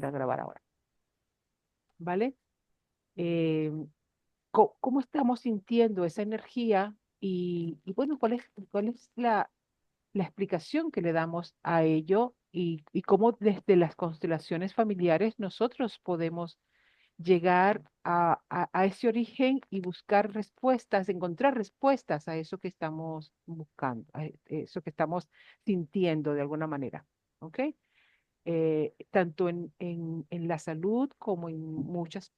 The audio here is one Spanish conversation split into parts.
a grabar ahora, ¿vale? Eh, ¿Cómo estamos sintiendo esa energía? Y bueno, cuál es la explicación que le damos a ello y cómo desde las constelaciones familiares nosotros podemos llegar a ese origen y buscar respuestas, encontrar respuestas a eso que estamos buscando, a eso que estamos sintiendo de alguna manera. ¿Ok? Tanto en la salud como en muchas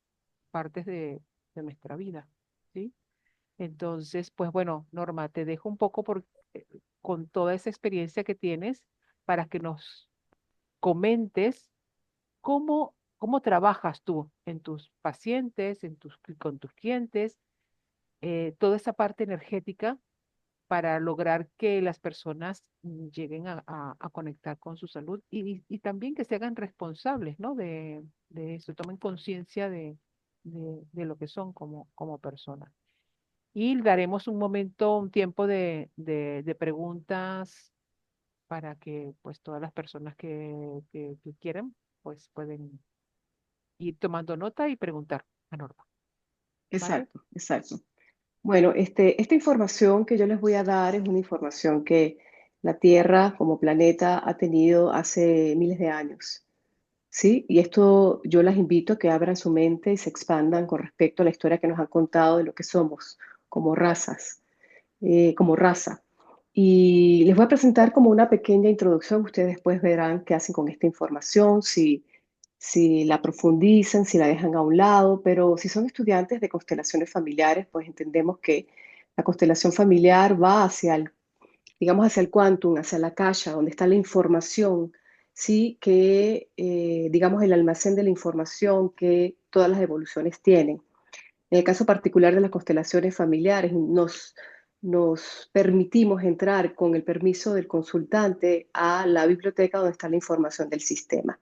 partes de nuestra vida. ¿Sí? Entonces, pues bueno, Norma, te dejo un poco con toda esa experiencia que tienes para que nos comentes cómo trabajas tú en tus pacientes, con tus clientes, toda esa parte energética para lograr que las personas lleguen a conectar con su salud y también que se hagan responsables, ¿no? De eso, tomen conciencia de lo que son como personas. Y daremos un momento, un tiempo de preguntas para que pues todas las personas que quieran pues pueden ir tomando nota y preguntar a Norma, ¿vale? Exacto, exacto. Bueno, esta información que yo les voy a dar es una información que la Tierra como planeta ha tenido hace miles de años, ¿sí? Y esto yo las invito a que abran su mente y se expandan con respecto a la historia que nos han contado de lo que somos como razas, como raza. Y les voy a presentar como una pequeña introducción. Ustedes después verán qué hacen con esta información, si la profundizan, si la dejan a un lado, pero si son estudiantes de constelaciones familiares, pues entendemos que la constelación familiar va hacia el, digamos, hacia el quantum, hacia la caja, donde está la información, sí, que, digamos, el almacén de la información que todas las evoluciones tienen. En el caso particular de las constelaciones familiares, nos permitimos entrar con el permiso del consultante a la biblioteca donde está la información del sistema.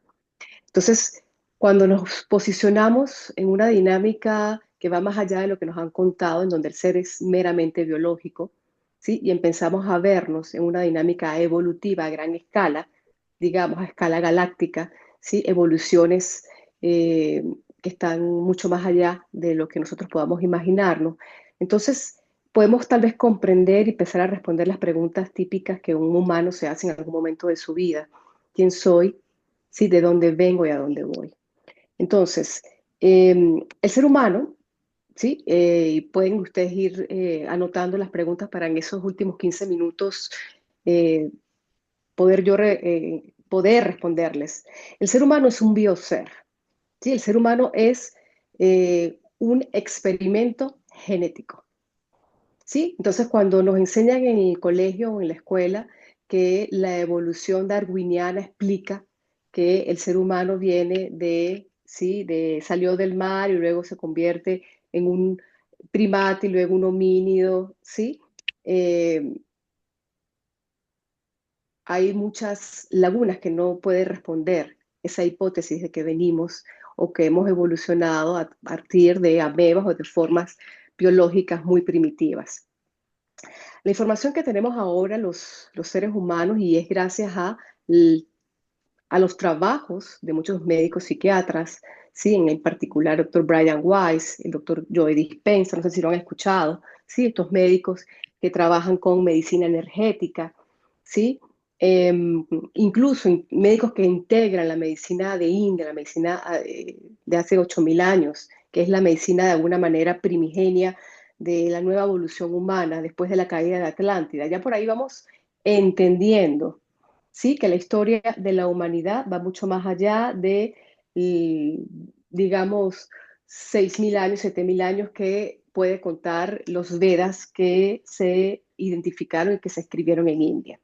Entonces, cuando nos posicionamos en una dinámica que va más allá de lo que nos han contado, en donde el ser es meramente biológico, ¿sí? Y empezamos a vernos en una dinámica evolutiva a gran escala, digamos a escala galáctica, ¿sí? Evoluciones eh, que están mucho más allá de lo que nosotros podamos imaginarnos. Entonces, podemos tal vez comprender y empezar a responder las preguntas típicas que un humano se hace en algún momento de su vida. ¿Quién soy? ¿Sí? ¿De dónde vengo y a dónde voy? Entonces, el ser humano, ¿sí? Y pueden ustedes ir anotando las preguntas para en esos últimos 15 minutos eh, poder responderles. El ser humano es un bioser, ¿sí? El ser humano es un experimento genético, ¿sí? Entonces, cuando nos enseñan en el colegio o en la escuela que la evolución darwiniana explica que el ser humano viene de, ¿sí? Salió del mar y luego se convierte en un primate y luego un homínido, ¿sí? Eh, Hay muchas lagunas que no puede responder esa hipótesis de que venimos o que hemos evolucionado a partir de amebas o de formas biológicas muy primitivas. La información que tenemos ahora los seres humanos y es gracias a los trabajos de muchos médicos psiquiatras, ¿sí? En particular el doctor Brian Weiss, el doctor Joe Dispenza, no sé si lo han escuchado, ¿sí? Estos médicos que trabajan con medicina energética, ¿sí? Eh, Incluso médicos que integran la medicina de India, la medicina de hace 8.000 años, que es la medicina de alguna manera primigenia de la nueva evolución humana después de la caída de Atlántida. Ya por ahí vamos entendiendo, sí, que la historia de la humanidad va mucho más allá de, digamos, 6.000 años, 7.000 años que puede contar los Vedas que se identificaron y que se escribieron en India.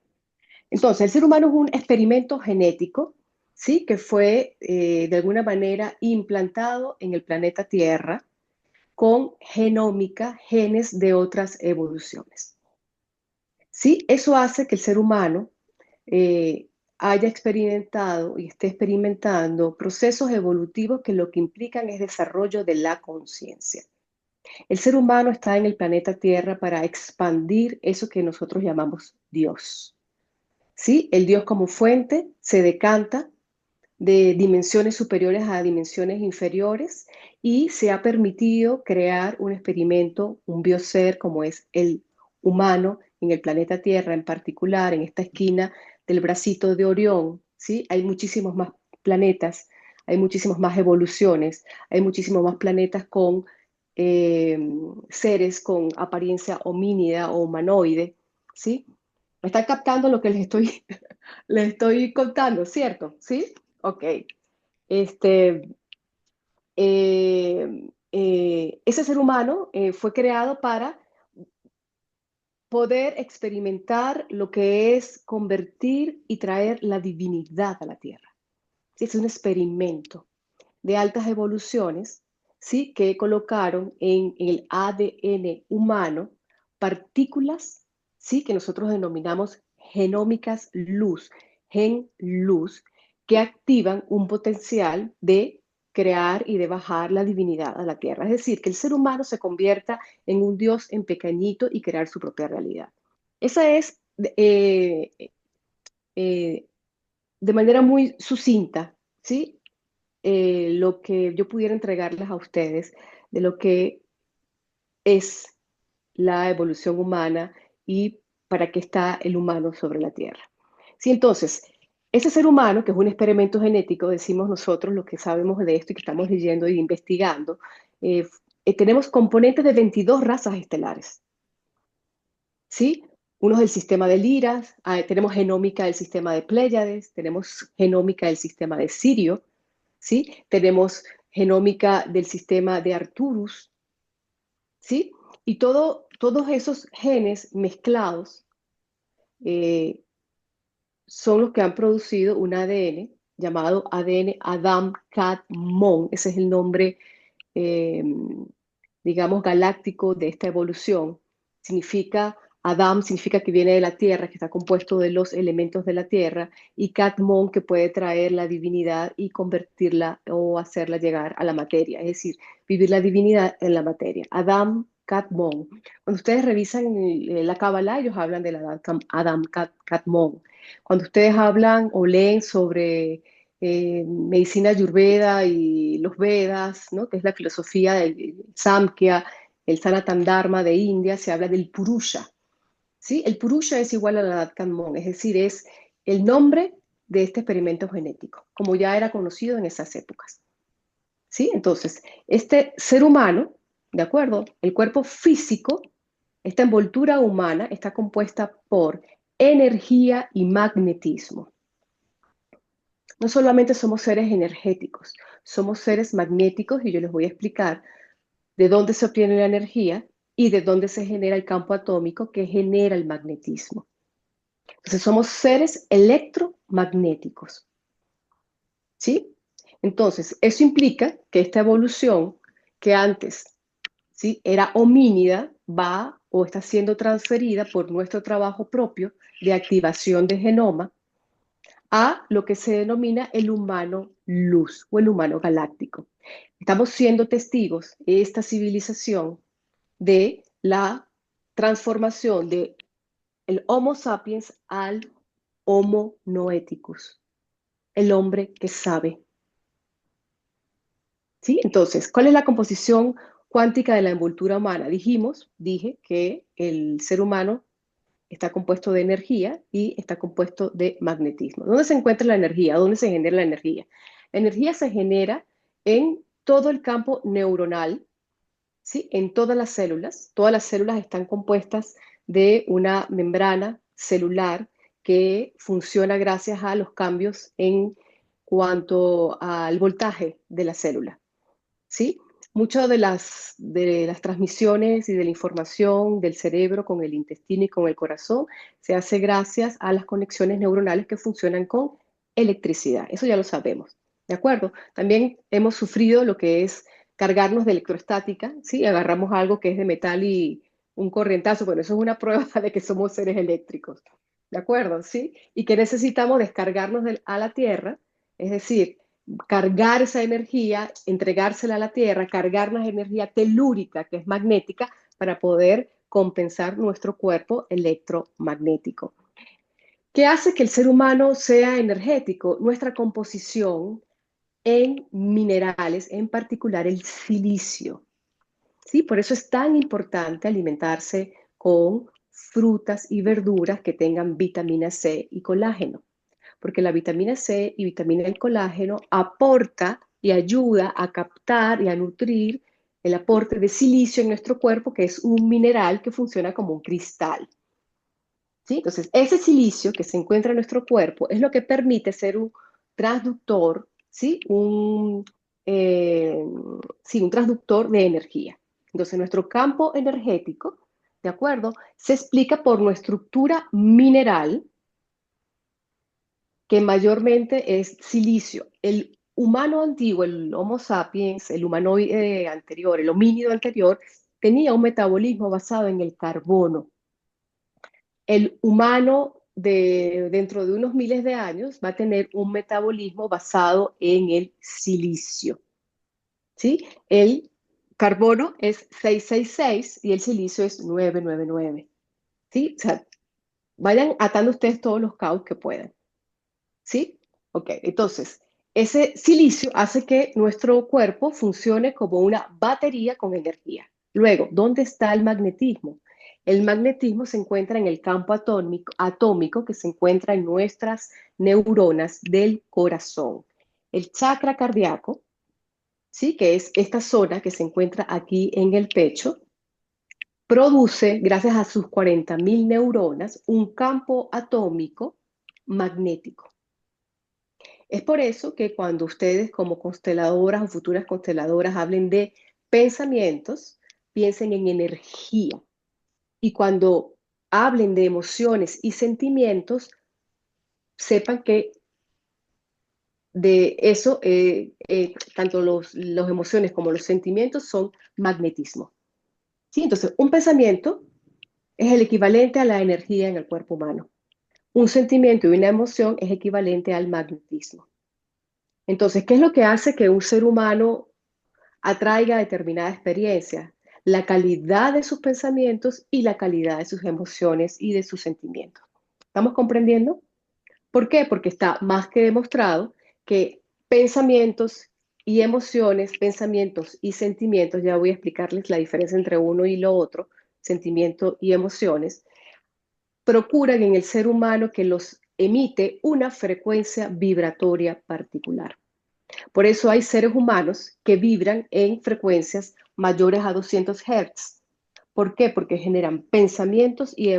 Entonces, el ser humano es un experimento genético, ¿sí? Que fue de alguna manera implantado en el planeta Tierra con genómica, genes de otras evoluciones. ¿Sí? Eso hace que el ser humano eh, haya experimentado y esté experimentando procesos evolutivos que lo que implican es desarrollo de la conciencia. El ser humano está en el planeta Tierra para expandir eso que nosotros llamamos Dios. ¿Sí? El Dios como fuente se decanta de dimensiones superiores a dimensiones inferiores y se ha permitido crear un experimento, un bioser como es el humano en el planeta Tierra, en particular en esta esquina del bracito de Orión, ¿sí? Hay muchísimos más planetas, hay muchísimas más evoluciones, hay muchísimos más planetas con eh, seres con apariencia homínida o humanoide, ¿sí? ¿Me están captando lo que les estoy contando, cierto? ¿Sí? Ok. Este, ese ser humano fue creado para poder experimentar lo que es convertir y traer la divinidad a la Tierra. Sí, es un experimento de altas evoluciones, ¿sí? Que colocaron en el ADN humano partículas, ¿sí? Que nosotros denominamos genómicas luz, gen luz, que activan un potencial de crear y de bajar la divinidad a la tierra. Es decir, que el ser humano se convierta en un Dios en pequeñito y crear su propia realidad. Esa es, eh, de manera muy sucinta, ¿sí? Lo que yo pudiera entregarles a ustedes de lo que es la evolución humana y para qué está el humano sobre la Tierra. Sí, entonces, ese ser humano, que es un experimento genético, decimos nosotros, los que sabemos de esto y que estamos leyendo e investigando, eh, tenemos componentes de 22 razas estelares, ¿sí? Unos del sistema de Liras, tenemos genómica del sistema de Pléyades, tenemos genómica del sistema de Sirio, ¿sí? Tenemos genómica del sistema de Arcturus, ¿sí? Y todos esos genes mezclados eh, son los que han producido un ADN llamado ADN Adam-Kadmon. Ese es el nombre, eh, digamos, galáctico de esta evolución. Significa, Adam significa que viene de la Tierra, que está compuesto de los elementos de la Tierra, y Kadmon que puede traer la divinidad y convertirla o hacerla llegar a la materia, es decir, vivir la divinidad en la materia. Adam Kadmon. Cuando ustedes revisan la Kabbalah, ellos hablan del Adam Kadmon. Cuando ustedes hablan o leen sobre medicina ayurveda y los Vedas, ¿no? Que es la filosofía del Samkhya, el Sanatana Dharma de India, se habla del Purusha. ¿Sí? El Purusha es igual a la Dhat Kanmon, es decir, es el nombre de este experimento genético, como ya era conocido en esas épocas. ¿Sí? Entonces, este ser humano, ¿de acuerdo? El cuerpo físico, esta envoltura humana está compuesta por energía y magnetismo. No solamente somos seres energéticos, somos seres magnéticos y yo les voy a explicar de dónde se obtiene la energía y de dónde se genera el campo atómico que genera el magnetismo. Entonces somos seres electromagnéticos, ¿sí? Entonces, eso implica que esta evolución que antes, ¿sí? Era homínida, va o está siendo transferida por nuestro trabajo propio de activación de genoma a lo que se denomina el humano luz o el humano galáctico. Estamos siendo testigos de esta civilización de la transformación de el Homo sapiens al Homo noeticus, el hombre que sabe. ¿Sí? Entonces, ¿cuál es la composición cuántica de la envoltura humana? Dije que el ser humano está compuesto de energía y está compuesto de magnetismo. ¿Dónde se encuentra la energía? ¿Dónde se genera la energía? La energía se genera en todo el campo neuronal, ¿sí? En todas las células. Todas las células están compuestas de una membrana celular que funciona gracias a los cambios en cuanto al voltaje de la célula. ¿Sí? Muchas de las transmisiones y de la información del cerebro con el intestino y con el corazón se hace gracias a las conexiones neuronales que funcionan con electricidad. Eso ya lo sabemos, ¿de acuerdo? También hemos sufrido lo que es cargarnos de electrostática, ¿sí? Agarramos algo que es de metal y un corrientazo, bueno, eso es una prueba de que somos seres eléctricos, ¿de acuerdo? ¿Sí? Y que necesitamos descargarnos a la Tierra, es decir, cargar esa energía, entregársela a la Tierra, cargar la energía telúrica, que es magnética, para poder compensar nuestro cuerpo electromagnético. ¿Qué hace que el ser humano sea energético? Nuestra composición en minerales, en particular el silicio. ¿Sí? Por eso es tan importante alimentarse con frutas y verduras que tengan vitamina C y colágeno, porque la vitamina C y vitamina del colágeno aporta y ayuda a captar y a nutrir el aporte de silicio en nuestro cuerpo, que es un mineral que funciona como un cristal. ¿Sí? Entonces, ese silicio que se encuentra en nuestro cuerpo es lo que permite ser un transductor, ¿sí? Eh, sí, un transductor de energía. Entonces, nuestro campo energético, ¿de acuerdo? Se explica por nuestra estructura mineral, que mayormente es silicio. El humano antiguo, el Homo sapiens, el humanoide anterior, el homínido anterior, tenía un metabolismo basado en el carbono. El humano dentro de unos miles de años va a tener un metabolismo basado en el silicio, ¿sí? El carbono es 666 y el silicio es 999, ¿sí? O sea, vayan atando ustedes todos los cabos que puedan, ¿sí? Ok, entonces, ese silicio hace que nuestro cuerpo funcione como una batería con energía. Luego, ¿dónde está el magnetismo? El magnetismo se encuentra en el campo atómico que se encuentra en nuestras neuronas del corazón. El chakra cardíaco, ¿sí? Que es esta zona que se encuentra aquí en el pecho, produce, gracias a sus 40.000 neuronas, un campo atómico magnético. Es por eso que cuando ustedes como consteladoras o futuras consteladoras hablen de pensamientos, piensen en energía. Y cuando hablen de emociones y sentimientos, sepan que de eso, tanto los emociones como los sentimientos son magnetismo. ¿Sí? Entonces, un pensamiento es el equivalente a la energía en el cuerpo humano. Un sentimiento y una emoción es equivalente al magnetismo. Entonces, ¿qué es lo que hace que un ser humano atraiga determinada experiencia? La calidad de sus pensamientos y la calidad de sus emociones y de sus sentimientos. ¿Estamos comprendiendo? ¿Por qué? Porque está más que demostrado que pensamientos y emociones, pensamientos y sentimientos, ya voy a explicarles la diferencia entre uno y lo otro, sentimiento y emociones, procuran en el ser humano que los emite una frecuencia vibratoria particular. Por eso hay seres humanos que vibran en frecuencias mayores a 200 Hz. ¿Por qué? Porque generan pensamientos y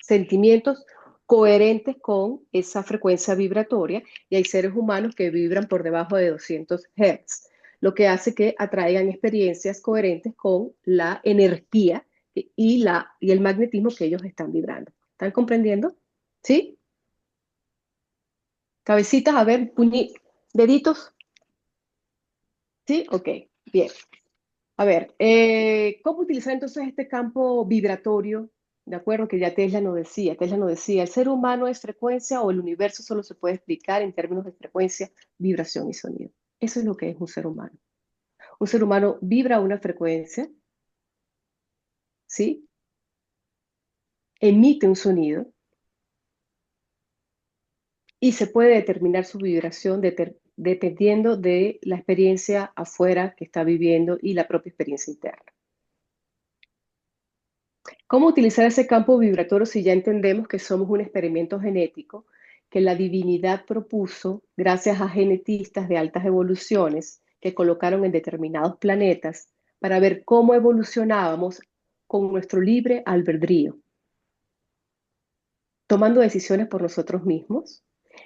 sentimientos coherentes con esa frecuencia vibratoria y hay seres humanos que vibran por debajo de 200 Hz, lo que hace que atraigan experiencias coherentes con la energía y el magnetismo que ellos están vibrando. ¿Están comprendiendo? ¿Sí? Cabecitas, a ver, deditos. ¿Sí? Ok, bien. A ver, ¿cómo utilizar entonces este campo vibratorio? De acuerdo, que ya Tesla nos decía, ¿el ser humano es frecuencia o el universo solo se puede explicar en términos de frecuencia, vibración y sonido? Eso es lo que es un ser humano. Un ser humano vibra a una frecuencia, ¿sí? Emite un sonido y se puede determinar su vibración dependiendo de la experiencia afuera que está viviendo y la propia experiencia interna. ¿Cómo utilizar ese campo vibratorio si ya entendemos que somos un experimento genético que la divinidad propuso gracias a genetistas de altas evoluciones que colocaron en determinados planetas para ver cómo evolucionábamos con nuestro libre albedrío, tomando decisiones por nosotros mismos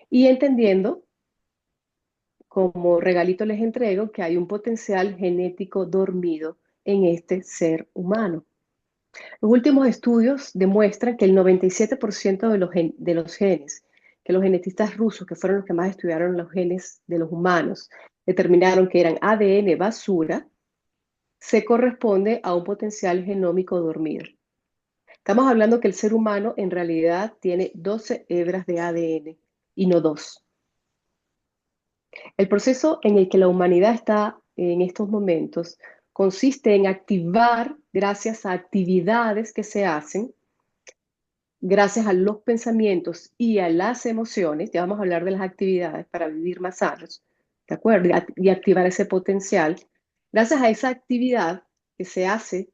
y entendiendo, como regalito les entrego, que hay un potencial genético dormido en este ser humano? Los últimos estudios demuestran que el 97% de los genes, que los genetistas rusos, que fueron los que más estudiaron los genes de los humanos, determinaron que eran ADN basura, se corresponde a un potencial genómico dormido. Estamos hablando que el ser humano en realidad tiene 12 hebras de ADN y no dos. El proceso en el que la humanidad está en estos momentos consiste en activar, gracias a actividades que se hacen, gracias a los pensamientos y a las emociones, ya vamos a hablar de las actividades para vivir más sanos, ¿de acuerdo? Y activar ese potencial. Gracias a esa actividad que se hace,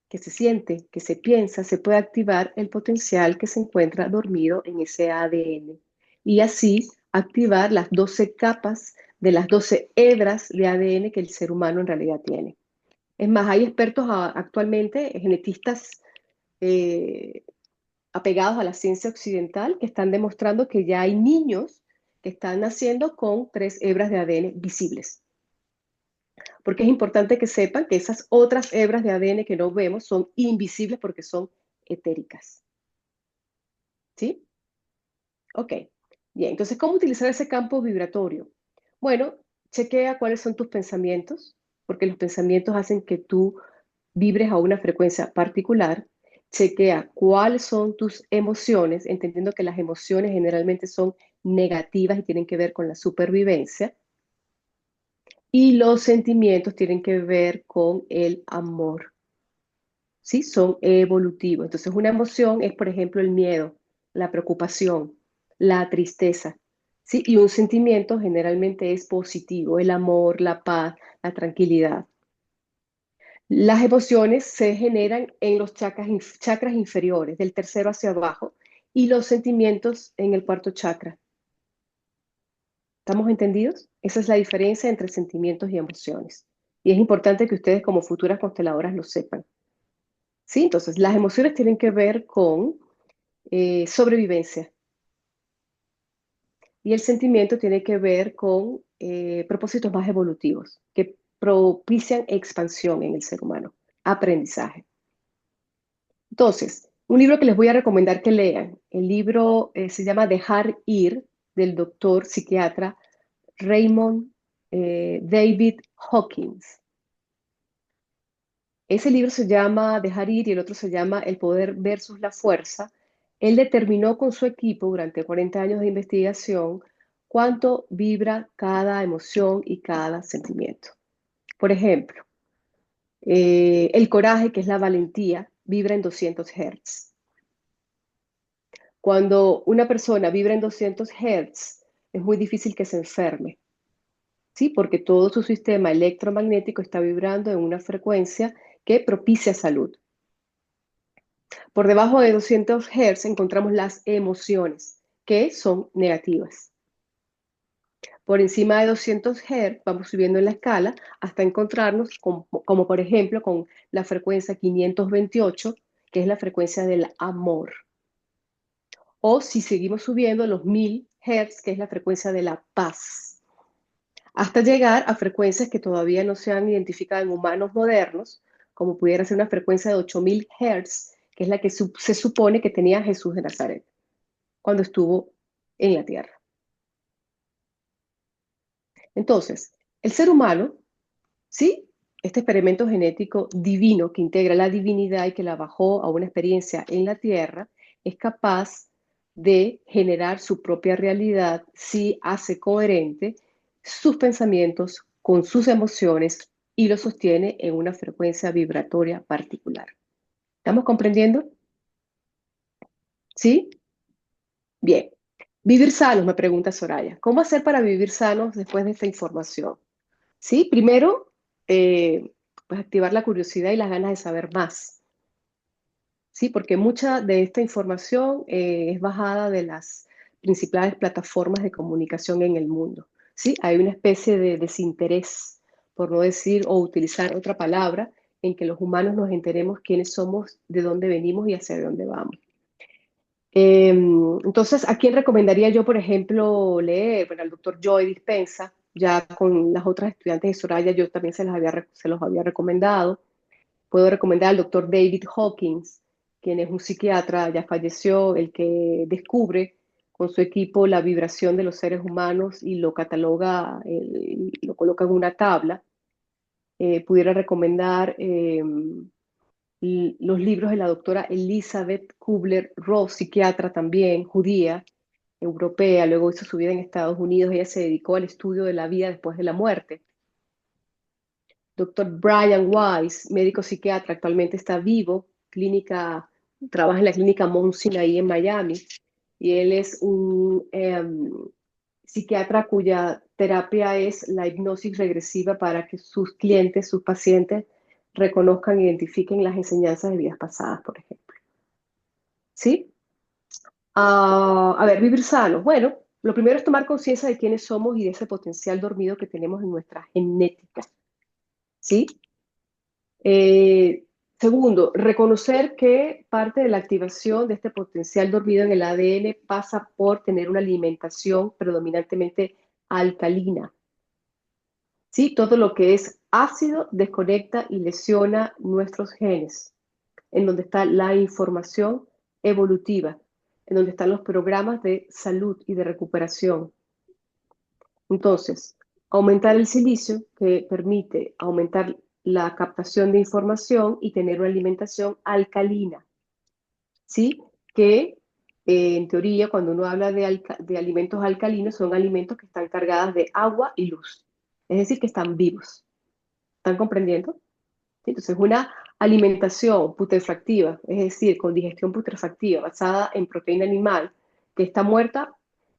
que se siente, que se piensa, se puede activar el potencial que se encuentra dormido en ese ADN. Y así activar las 12 capas de las 12 hebras de ADN que el ser humano en realidad tiene. Es más, hay expertos actualmente, genetistas eh, apegados a la ciencia occidental, que están demostrando que ya hay niños que están naciendo con 3 hebras de ADN visibles. Porque es importante que sepan que esas otras hebras de ADN que no vemos son invisibles porque son etéricas. ¿Sí? Ok. Bien, entonces, ¿cómo utilizar ese campo vibratorio? Bueno, chequea cuáles son tus pensamientos, porque los pensamientos hacen que tú vibres a una frecuencia particular. Chequea cuáles son tus emociones, entendiendo que las emociones generalmente son negativas y tienen que ver con la supervivencia. Y los sentimientos tienen que ver con el amor. ¿Sí? Son evolutivos. Entonces, una emoción es, por ejemplo, el miedo, la preocupación, la tristeza, ¿sí? Y un sentimiento generalmente es positivo, el amor, la paz, la tranquilidad. Las emociones se generan en los chakras inferiores, del tercero hacia abajo, y los sentimientos en el cuarto chakra. ¿Estamos entendidos? Esa es la diferencia entre sentimientos y emociones. Y es importante que ustedes como futuras consteladoras lo sepan. ¿Sí? Entonces, las emociones tienen que ver con sobrevivencia y el sentimiento tiene que ver con propósitos más evolutivos que propician expansión en el ser humano, aprendizaje. Entonces, un libro que les voy a recomendar que lean, el libro se llama Dejar ir, del doctor psiquiatra Raymond David Hawkins. Ese libro se llama Dejar ir y el otro se llama El poder versus la fuerza. Él determinó con su equipo durante 40 años de investigación cuánto vibra cada emoción y cada sentimiento. Por ejemplo, el coraje, que es la valentía, vibra en 200 Hz. Cuando una persona vibra en 200 Hz, es muy difícil que se enferme, ¿sí? Porque todo su sistema electromagnético está vibrando en una frecuencia que propicia salud. Por debajo de 200 Hz encontramos las emociones, que son negativas. Por encima de 200 Hz vamos subiendo en la escala hasta encontrarnos como por ejemplo con la frecuencia 528, que es la frecuencia del amor. O si seguimos subiendo los 1000 Hz, que es la frecuencia de la paz. Hasta llegar a frecuencias que todavía no se han identificado en humanos modernos, como pudiera ser una frecuencia de 8000 Hz, que es la que se supone que tenía Jesús de Nazaret cuando estuvo en la tierra. Entonces, el ser humano, ¿sí? Este experimento genético divino que integra la divinidad y que la bajó a una experiencia en la tierra, es capaz de generar su propia realidad si hace coherente sus pensamientos con sus emociones y lo sostiene en una frecuencia vibratoria particular. ¿Estamos comprendiendo? ¿Sí? Bien. Vivir sanos, me pregunta Soraya. ¿Cómo hacer para vivir sanos después de esta información? Sí, primero, pues activar la curiosidad y las ganas de saber más. Sí, porque mucha de esta información es bajada de las principales plataformas de comunicación en el mundo. Sí, hay una especie de desinterés, por no decir o utilizar otra palabra, en que los humanos nos enteremos quiénes somos, de dónde venimos y hacia dónde vamos. Entonces, ¿a quién recomendaría yo, por ejemplo, leer? Bueno, al doctor Joy Dispensa, ya con las otras estudiantes de Soraya, yo también se los había recomendado. Puedo recomendar al doctor David Hawkins, quien es un psiquiatra, ya falleció, el que descubre con su equipo la vibración de los seres humanos y lo cataloga, lo coloca en una tabla. Pudiera recomendar los libros de la doctora Elizabeth Kubler-Ross, psiquiatra también, judía, europea, luego hizo su vida en Estados Unidos, ella se dedicó al estudio de la vida después de la muerte. Doctor Brian Weiss, médico psiquiatra, actualmente está vivo, clínica trabaja en la clínica Mount Sinai en Miami, y él es un psiquiatra cuya terapia es la hipnosis regresiva para que sus clientes, sus pacientes, reconozcan e identifiquen las enseñanzas de vidas pasadas, por ejemplo. ¿Sí? A ver, vivir sano. Bueno, lo primero es tomar conciencia de quiénes somos y de ese potencial dormido que tenemos en nuestra genética. ¿Sí? Eh, Segundo, reconocer que parte de la activación de este potencial dormido en el ADN pasa por tener una alimentación predominantemente alcalina. ¿Sí? Todo lo que es ácido desconecta y lesiona nuestros genes, en donde está la información evolutiva, en donde están los programas de salud y de recuperación. Entonces, aumentar el silicio, que permite aumentar la captación de información y tener una alimentación alcalina, ¿sí? Que en teoría, cuando uno habla de alimentos alcalinos, son alimentos que están cargados de agua y luz, es decir, que están vivos. ¿Están comprendiendo? ¿Sí? Entonces, una alimentación putrefactiva, es decir, con digestión putrefactiva basada en proteína animal que está muerta,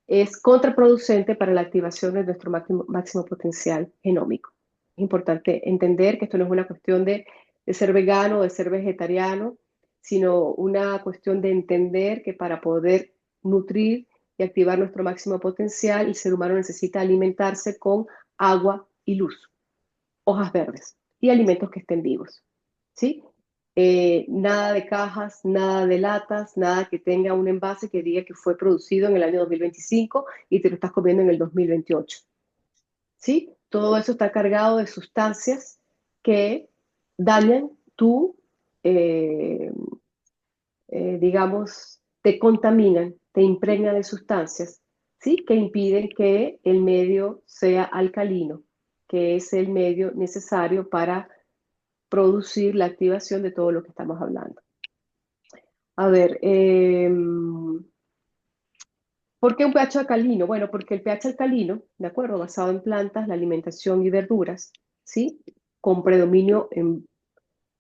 es contraproducente para la activación de nuestro máximo potencial genómico. Es importante entender que esto no es una cuestión de ser vegano o de ser vegetariano, sino una cuestión de entender que para poder nutrir y activar nuestro máximo potencial, el ser humano necesita alimentarse con agua y luz, hojas verdes y alimentos que estén vivos. ¿Sí? Nada de cajas, nada de latas, nada que tenga un envase que diga que fue producido en el año 2025 y te lo estás comiendo en el 2028. ¿Sí? Todo eso está cargado de sustancias que dañan tu, eh, digamos, te contaminan, te impregnan de sustancias, ¿sí? Que impiden que el medio sea alcalino, que es el medio necesario para producir la activación de todo lo que estamos hablando. A ver, ¿por qué un pH alcalino? Bueno, porque el pH alcalino, de acuerdo, basado en plantas, la alimentación y verduras, ¿sí? Con predominio en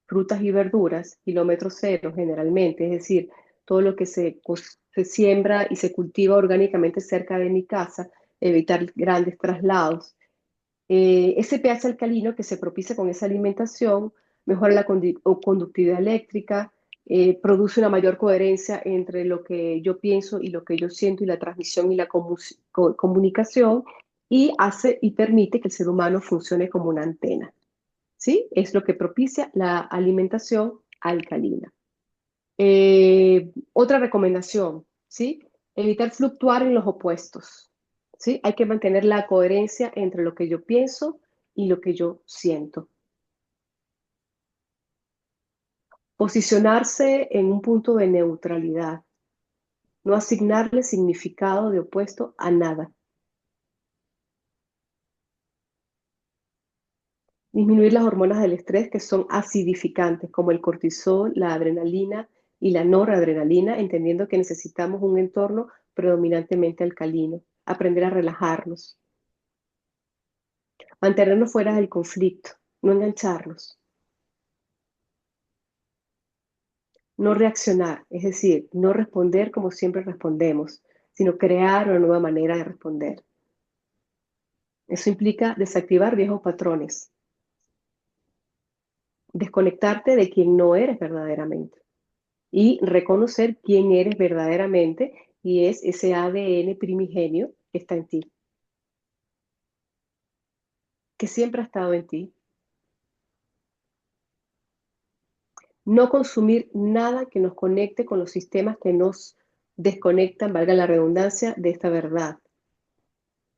frutas y verduras, kilómetro cero generalmente, es decir, todo lo que se siembra y se cultiva orgánicamente cerca de mi casa, evitar grandes traslados. Ese pH alcalino que se propicia con esa alimentación mejora la conductividad eléctrica, produce una mayor coherencia entre lo que yo pienso y lo que yo siento y la transmisión y la comunicación y hace y permite que el ser humano funcione como una antena. ¿Sí? Es lo que propicia la alimentación alcalina. Otra recomendación, ¿sí? Evitar fluctuar en los opuestos, ¿sí? Hay que mantener la coherencia entre lo que yo pienso y lo que yo siento. Posicionarse en un punto de neutralidad, no asignarle significado de opuesto a nada. Disminuir las hormonas del estrés que son acidificantes, como el cortisol, la adrenalina y la noradrenalina, entendiendo que necesitamos un entorno predominantemente alcalino. Aprender a relajarnos. Mantenernos fuera del conflicto, no engancharnos. No reaccionar, es decir, no responder como siempre respondemos, sino crear una nueva manera de responder. Eso implica desactivar viejos patrones, desconectarte de quien no eres verdaderamente y reconocer quién eres verdaderamente y es ese ADN primigenio que está en ti, que siempre ha estado en ti. No consumir nada que nos conecte con los sistemas que nos desconectan, valga la redundancia, de esta verdad.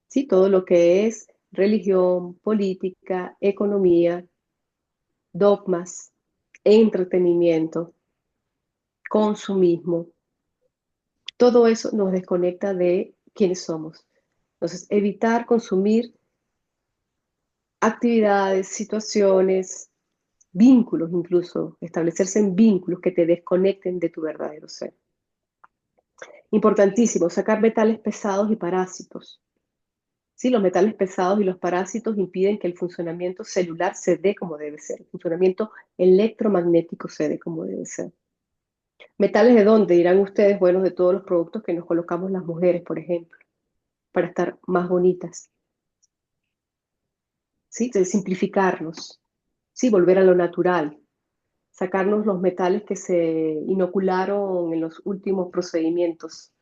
¿Sí? Todo lo que es religión, política, economía, dogmas, entretenimiento, consumismo, todo eso nos desconecta de quiénes somos. Entonces, evitar consumir actividades, situaciones, vínculos incluso, establecerse en vínculos que te desconecten de tu verdadero ser. Importantísimo, sacar metales pesados y parásitos. Sí, los metales pesados y los parásitos impiden que el funcionamiento celular se dé como debe ser, el funcionamiento electromagnético se dé como debe ser. ¿Metales de dónde? Dirán ustedes, bueno, de todos los productos que nos colocamos las mujeres, por ejemplo, para estar más bonitas, ¿sí? De simplificarnos, ¿sí? Volver a lo natural, sacarnos los metales que se inocularon en los últimos procedimientos,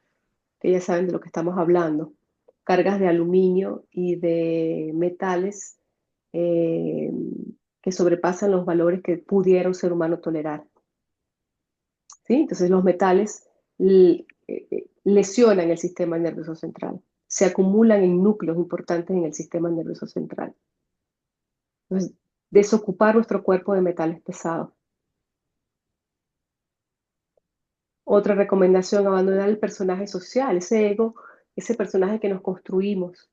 que ya saben de lo que estamos hablando, cargas de aluminio y de metales eh, que sobrepasan los valores que pudiera un ser humano tolerar. ¿Sí? Entonces los metales lesionan el sistema nervioso central, se acumulan en núcleos importantes en el sistema nervioso central. Entonces, desocupar nuestro cuerpo de metales pesados. Otra recomendación, abandonar el personaje social, ese ego, ese personaje que nos construimos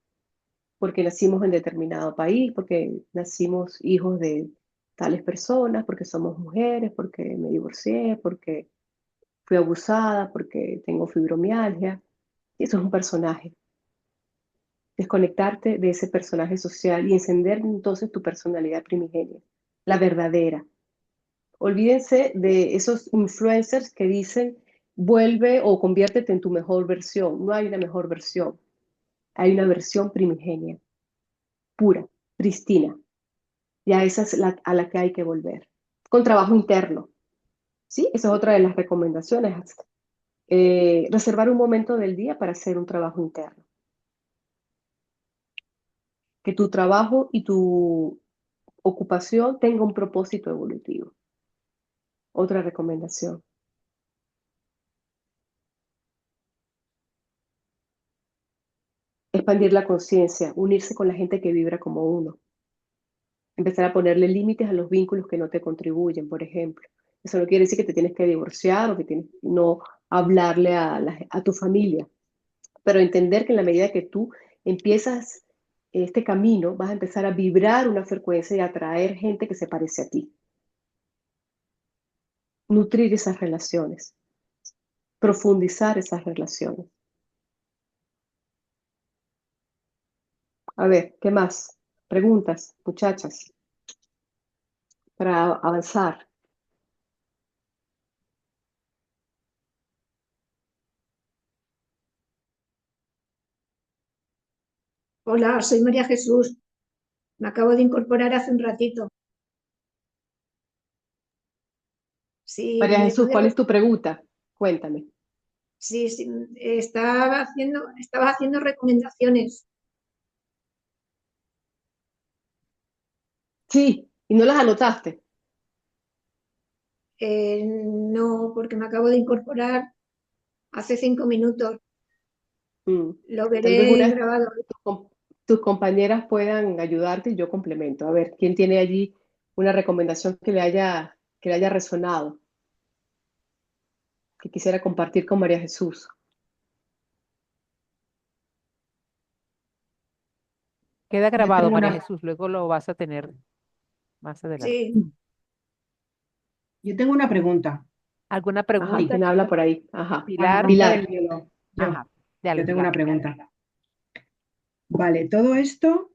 porque nacimos en determinado país, porque nacimos hijos de tales personas, porque somos mujeres, porque me divorcié, porque fui abusada, porque tengo fibromialgia. Eso es un personaje. Desconectarte de ese personaje social y encender entonces tu personalidad primigenia, la verdadera. Olvídense de esos influencers que dicen vuelve o conviértete en tu mejor versión. No hay una mejor versión, hay una versión primigenia, pura, pristina. Y a esa es a la que hay que volver. Con trabajo interno, ¿sí? Esa es otra de las recomendaciones. Reservar un momento del día para hacer un trabajo interno. Que tu trabajo y tu ocupación tenga un propósito evolutivo. Otra recomendación. Expandir la conciencia, unirse con la gente que vibra como uno. Empezar a ponerle límites a los vínculos que no te contribuyen, por ejemplo. Eso no quiere decir que te tienes que divorciar o que tienes no hablarle a tu familia, pero entender que en la medida que tú empiezas este camino, vas a empezar a vibrar una frecuencia y a atraer gente que se parece a ti. Nutrir esas relaciones, profundizar esas relaciones. A ver, ¿qué más? Preguntas, muchachas, para avanzar. Hola, soy María Jesús. Me acabo de incorporar hace un ratito. Si María me Jesús, puede, ¿cuál es tu pregunta? Cuéntame. si estaba haciendo recomendaciones. Sí, y no las anotaste. No, porque me acabo de incorporar hace 5 minutos. Mm. Lo Tal vez veré una de grabado. tus compañeras puedan ayudarte y yo complemento. A ver, ¿quién tiene allí una recomendación que le haya resonado, que quisiera compartir con María Jesús? Queda Yo grabado, tengo María una, Jesús, luego lo vas a tener más adelante. Sí, yo tengo una pregunta. ¿Alguna Ajá, pregunta, ¿quién habla chica? por ahí? Ajá, Para Pilar, romper Pilar. el hielo. ajá, Yo dale, tengo Pilar. una pregunta. Vale, todo esto,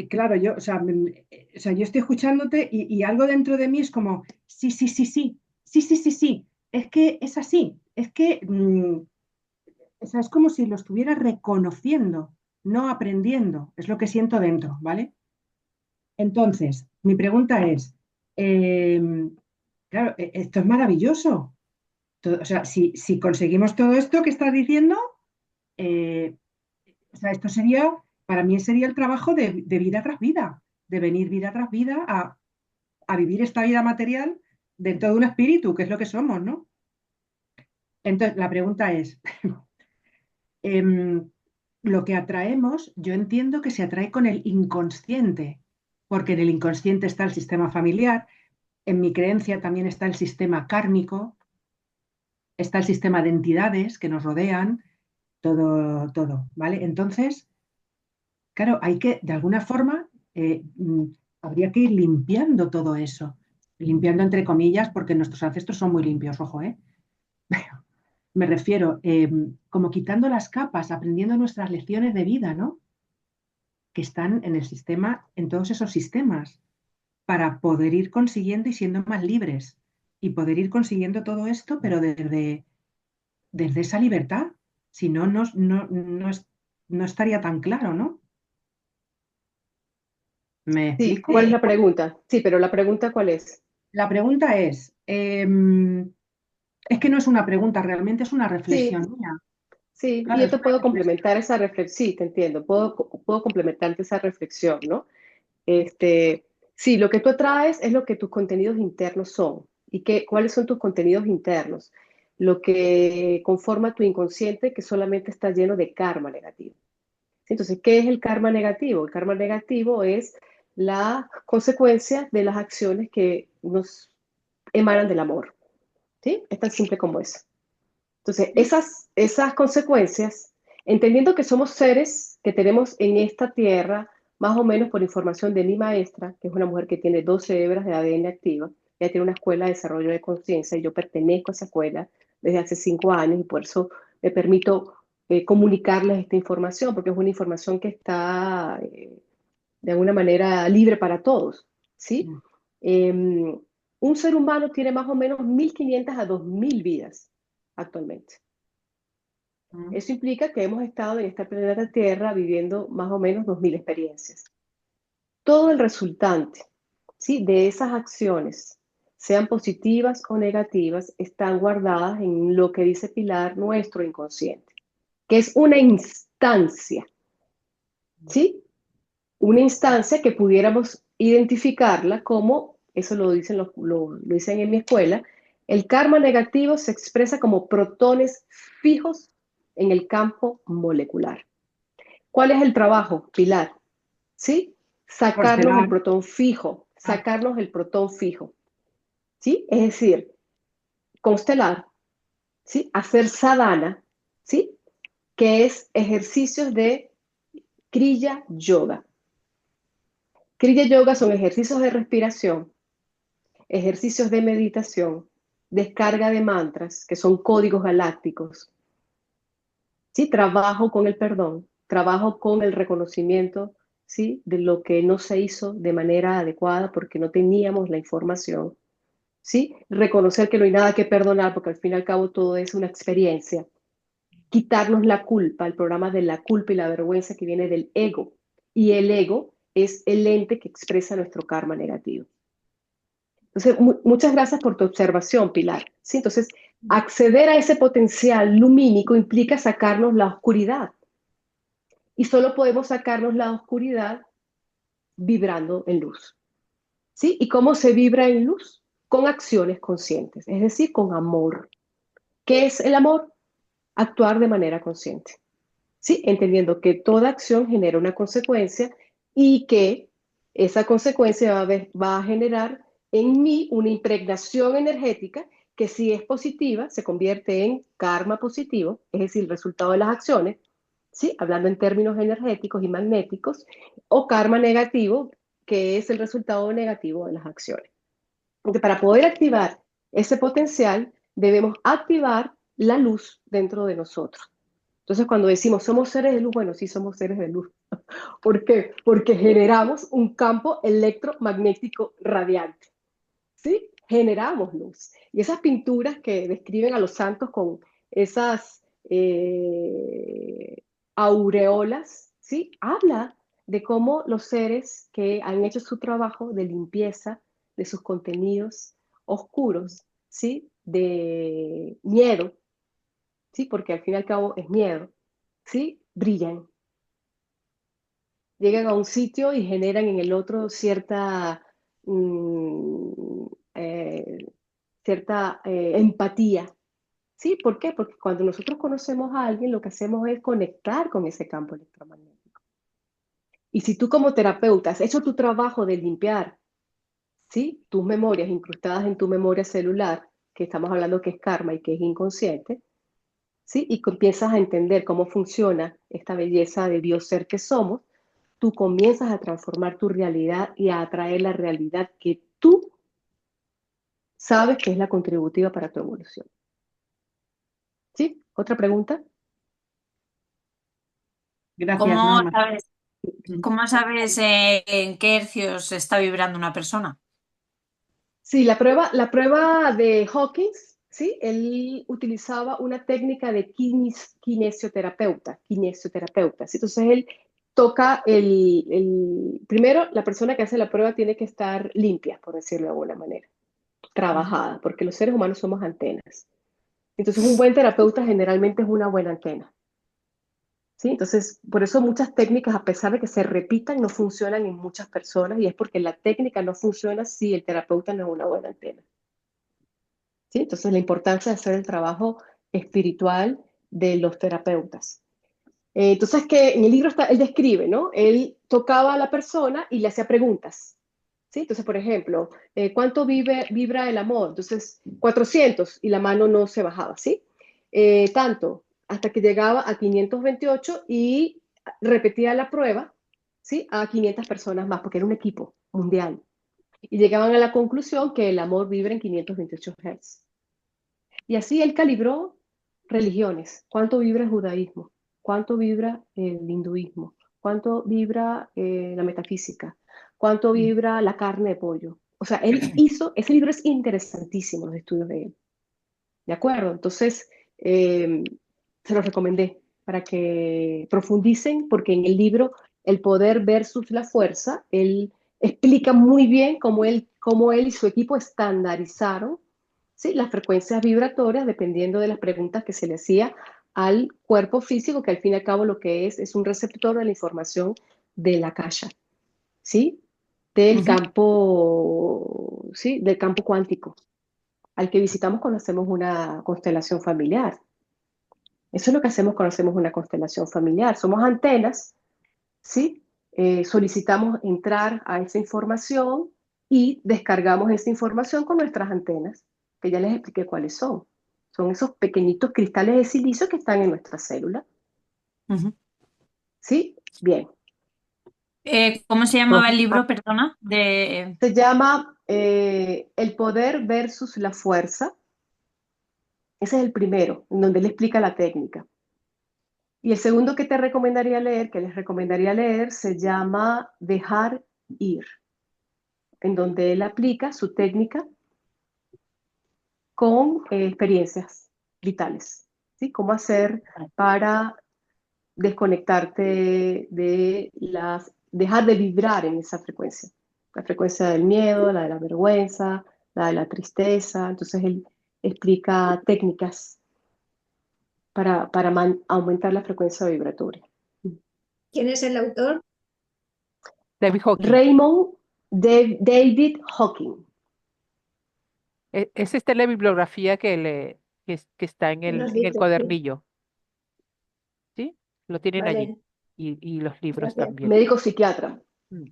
claro, o sea, yo estoy escuchándote y algo dentro de mí es como, sí, sí, sí, sí, sí, sí, sí, sí, es que es así, es que, o sea, es como si lo estuviera reconociendo, no aprendiendo, es lo que siento dentro, ¿vale? Entonces, mi pregunta es, claro, esto es maravilloso. O sea, si conseguimos todo esto que estás diciendo, eh, o sea, esto sería, para mí sería el trabajo de vida tras vida, de venir vida tras vida a vivir esta vida material dentro de un espíritu, que es lo que somos, ¿no? Entonces, la pregunta es, em, lo que atraemos, yo entiendo que se atrae con el inconsciente, porque en el inconsciente está el sistema familiar, en mi creencia también está el sistema kármico, está el sistema de entidades que nos rodean, todo, todo, ¿vale? Entonces, claro, hay que, de alguna forma, habría que ir limpiando todo eso, limpiando entre comillas, porque nuestros ancestros son muy limpios, ojo, ¿eh? Me refiero, como quitando las capas, aprendiendo nuestras lecciones de vida, ¿no? Que están en el sistema, en todos esos sistemas, para poder ir consiguiendo y siendo más libres y poder ir consiguiendo todo esto, pero desde esa libertad. Si no, no estaría tan claro, ¿no? ¿Me Sí, ¿cuál es explico? la pregunta? Sí, pero la pregunta ¿cuál es? La pregunta es que no es una pregunta, realmente es una Sí, reflexión mía. sí, y Claro, yo es te una puedo reflexión. complementar esa reflexión, sí, te entiendo, puedo complementarte esa reflexión, ¿no? Sí, lo que tú atraes es lo que tus contenidos internos son. ¿Y cuáles son tus contenidos internos? Lo que conforma tu inconsciente que solamente está lleno de karma negativo. ¿Sí? Entonces, ¿qué es el karma negativo? El karma negativo es la consecuencia de las acciones que nos emanan del amor. ¿Sí? Es tan simple como eso. Entonces, ¿Sí? esas consecuencias, entendiendo que somos seres que tenemos en esta tierra, más o menos por información de mi maestra, que es una mujer que tiene 12 hebras de ADN activa, ella tiene una escuela de desarrollo de conciencia y yo pertenezco a esa escuela desde hace 5 años y por eso me permito comunicarles esta información, porque es una información que está de alguna manera libre para todos, ¿sí? Mm, Un ser humano tiene más o menos 1.500 a 2.000 vidas actualmente. mm, Eso implica que hemos estado en esta planeta Tierra viviendo más o menos 2.000 experiencias. Todo el resultante, ¿sí? De esas acciones, sean positivas o negativas, están guardadas en lo que dice Pilar, nuestro inconsciente, que es una instancia, ¿sí? Una instancia que pudiéramos identificarla como, eso lo dicen, lo dicen en mi escuela, el karma negativo se expresa como protones fijos en el campo molecular. ¿Cuál es el trabajo, Pilar? ¿Sí? Sacarnos el Constelar. protón fijo, Ah, sacarnos el protón fijo. ¿Sí? Es decir, constelar, ¿sí? Hacer sadhana, ¿sí? Que es ejercicios de Kriya Yoga. Kriya Yoga son ejercicios de respiración, ejercicios de meditación, descarga de mantras, que son códigos galácticos, ¿sí? Trabajo con el perdón, trabajo con el reconocimiento, ¿sí? De lo que no se hizo de manera adecuada porque no teníamos la información, ¿sí? Reconocer que no hay nada que perdonar porque al fin y al cabo todo es una experiencia. Quitarnos la culpa, el programa de la culpa y la vergüenza que viene del ego. Y el ego es el ente que expresa nuestro karma negativo. Entonces, muchas gracias por tu observación, Pilar. ¿Sí? Entonces, acceder a ese potencial lumínico implica sacarnos la oscuridad. Y solo podemos sacarnos la oscuridad vibrando en luz. ¿Sí? ¿Y cómo se vibra en luz? Con acciones conscientes, es decir, con amor. ¿Qué es el amor? Actuar de manera consciente. ¿Sí? Entendiendo que toda acción genera una consecuencia y que esa consecuencia va a generar en mí una impregnación energética que si es positiva se convierte en karma positivo, es decir, el resultado de las acciones, ¿sí? Hablando en términos energéticos y magnéticos, o karma negativo, que es el resultado negativo de las acciones. Entonces, para poder activar ese potencial, debemos activar la luz dentro de nosotros. Entonces, cuando decimos somos seres de luz, bueno, sí somos seres de luz. ¿Por qué? Porque generamos un campo electromagnético radiante. ¿Sí? Generamos luz. Y esas pinturas que describen a los santos con esas aureolas, ¿sí? Habla de cómo los seres que han hecho su trabajo de limpieza de sus contenidos oscuros, ¿sí? De miedo, ¿sí? Porque al fin y al cabo es miedo, ¿sí? Brillan. Llegan a un sitio y generan en el otro mm, eh, cierta empatía. ¿Sí? ¿Por qué? Porque cuando nosotros conocemos a alguien, lo que hacemos es conectar con ese campo electromagnético. Y si tú como terapeuta has hecho tu trabajo de limpiar, ¿sí? Tus memorias incrustadas en tu memoria celular, que estamos hablando que es karma y que es inconsciente, ¿sí? Y empiezas a entender cómo funciona esta belleza de Dios ser que somos, tú comienzas a transformar tu realidad y a atraer la realidad que tú sabes que es la contributiva para tu evolución. ¿Sí? ¿Otra pregunta? gracias, ¿Cómo Norma. sabes, Mm. cómo sabes en qué hercios está vibrando una persona? Sí, la prueba de Hawkins, ¿sí? Él utilizaba una técnica de kinesioterapeuta, ¿sí? Entonces él toca primero, la persona que hace la prueba tiene que estar limpia, por decirlo de alguna manera, Ujú. trabajada, porque los seres humanos somos antenas. Entonces un buen terapeuta generalmente es una buena antena, ¿sí? Entonces, por eso muchas técnicas, a pesar de que se repitan, no funcionan en muchas personas y es porque la técnica no funciona si el terapeuta no es una buena antena. ¿Sí? Entonces, la importancia de hacer el trabajo espiritual de los terapeutas. Entonces, que en el libro él describe, ¿no? Él tocaba a la persona y le hacía preguntas. ¿Sí? Entonces, por ejemplo, ¿cuánto vibra el amor? Entonces, 400 y la mano no se bajaba, ¿sí? Tanto, hasta que llegaba a 528 y repetía la prueba, ¿sí? A 500 personas más, porque era un equipo mundial. Y llegaban a la conclusión que el amor vibra en 528 Hz. Y así él calibró religiones. ¿Cuánto vibra el judaísmo? ¿Cuánto vibra el hinduismo? ¿Cuánto vibra la metafísica? ¿Cuánto Mm. vibra la carne de pollo? O sea, él hizo, ese libro es interesantísimo, los estudios de él. ¿De acuerdo? Entonces, se los recomendé para que profundicen, porque en el libro El poder versus la fuerza, él explica muy bien cómo él y su equipo estandarizaron, ¿sí? Las frecuencias vibratorias dependiendo de las preguntas que se le hacía al cuerpo físico, que al fin y al cabo lo que es un receptor de la información de la akasha, ¿sí? Del Ujú. campo, ¿sí? Del campo cuántico al que visitamos cuando hacemos una constelación familiar. Eso es lo que hacemos cuando hacemos una constelación familiar. Somos antenas, ¿sí? Solicitamos entrar a esa información y descargamos esa información con nuestras antenas, que ya les expliqué cuáles son. Son esos pequeñitos cristales de silicio que están en nuestra célula, Ujú. ¿sí? Bien. ¿Cómo se llamaba el Entonces, libro, perdona? De... se llama El poder versus la fuerza. Ese es el primero, en donde él explica la técnica. Y el segundo que te recomendaría leer, que les recomendaría leer, se llama Dejar ir, en donde él aplica su técnica con experiencias vitales, ¿sí? Cómo hacer para desconectarte dejar de vibrar en esa frecuencia, la frecuencia del miedo, la de la vergüenza, la de la tristeza. Entonces él explica técnicas para aumentar la frecuencia vibratoria. ¿Quién es el autor? David Hawking. Raymond David Hawking. Esa está en la bibliografía que está en Que nos el dice, sí. cuadernillo, ¿sí? Lo tienen allí. Vale, Y los libros gracias. también. Médico psiquiatra. Mm.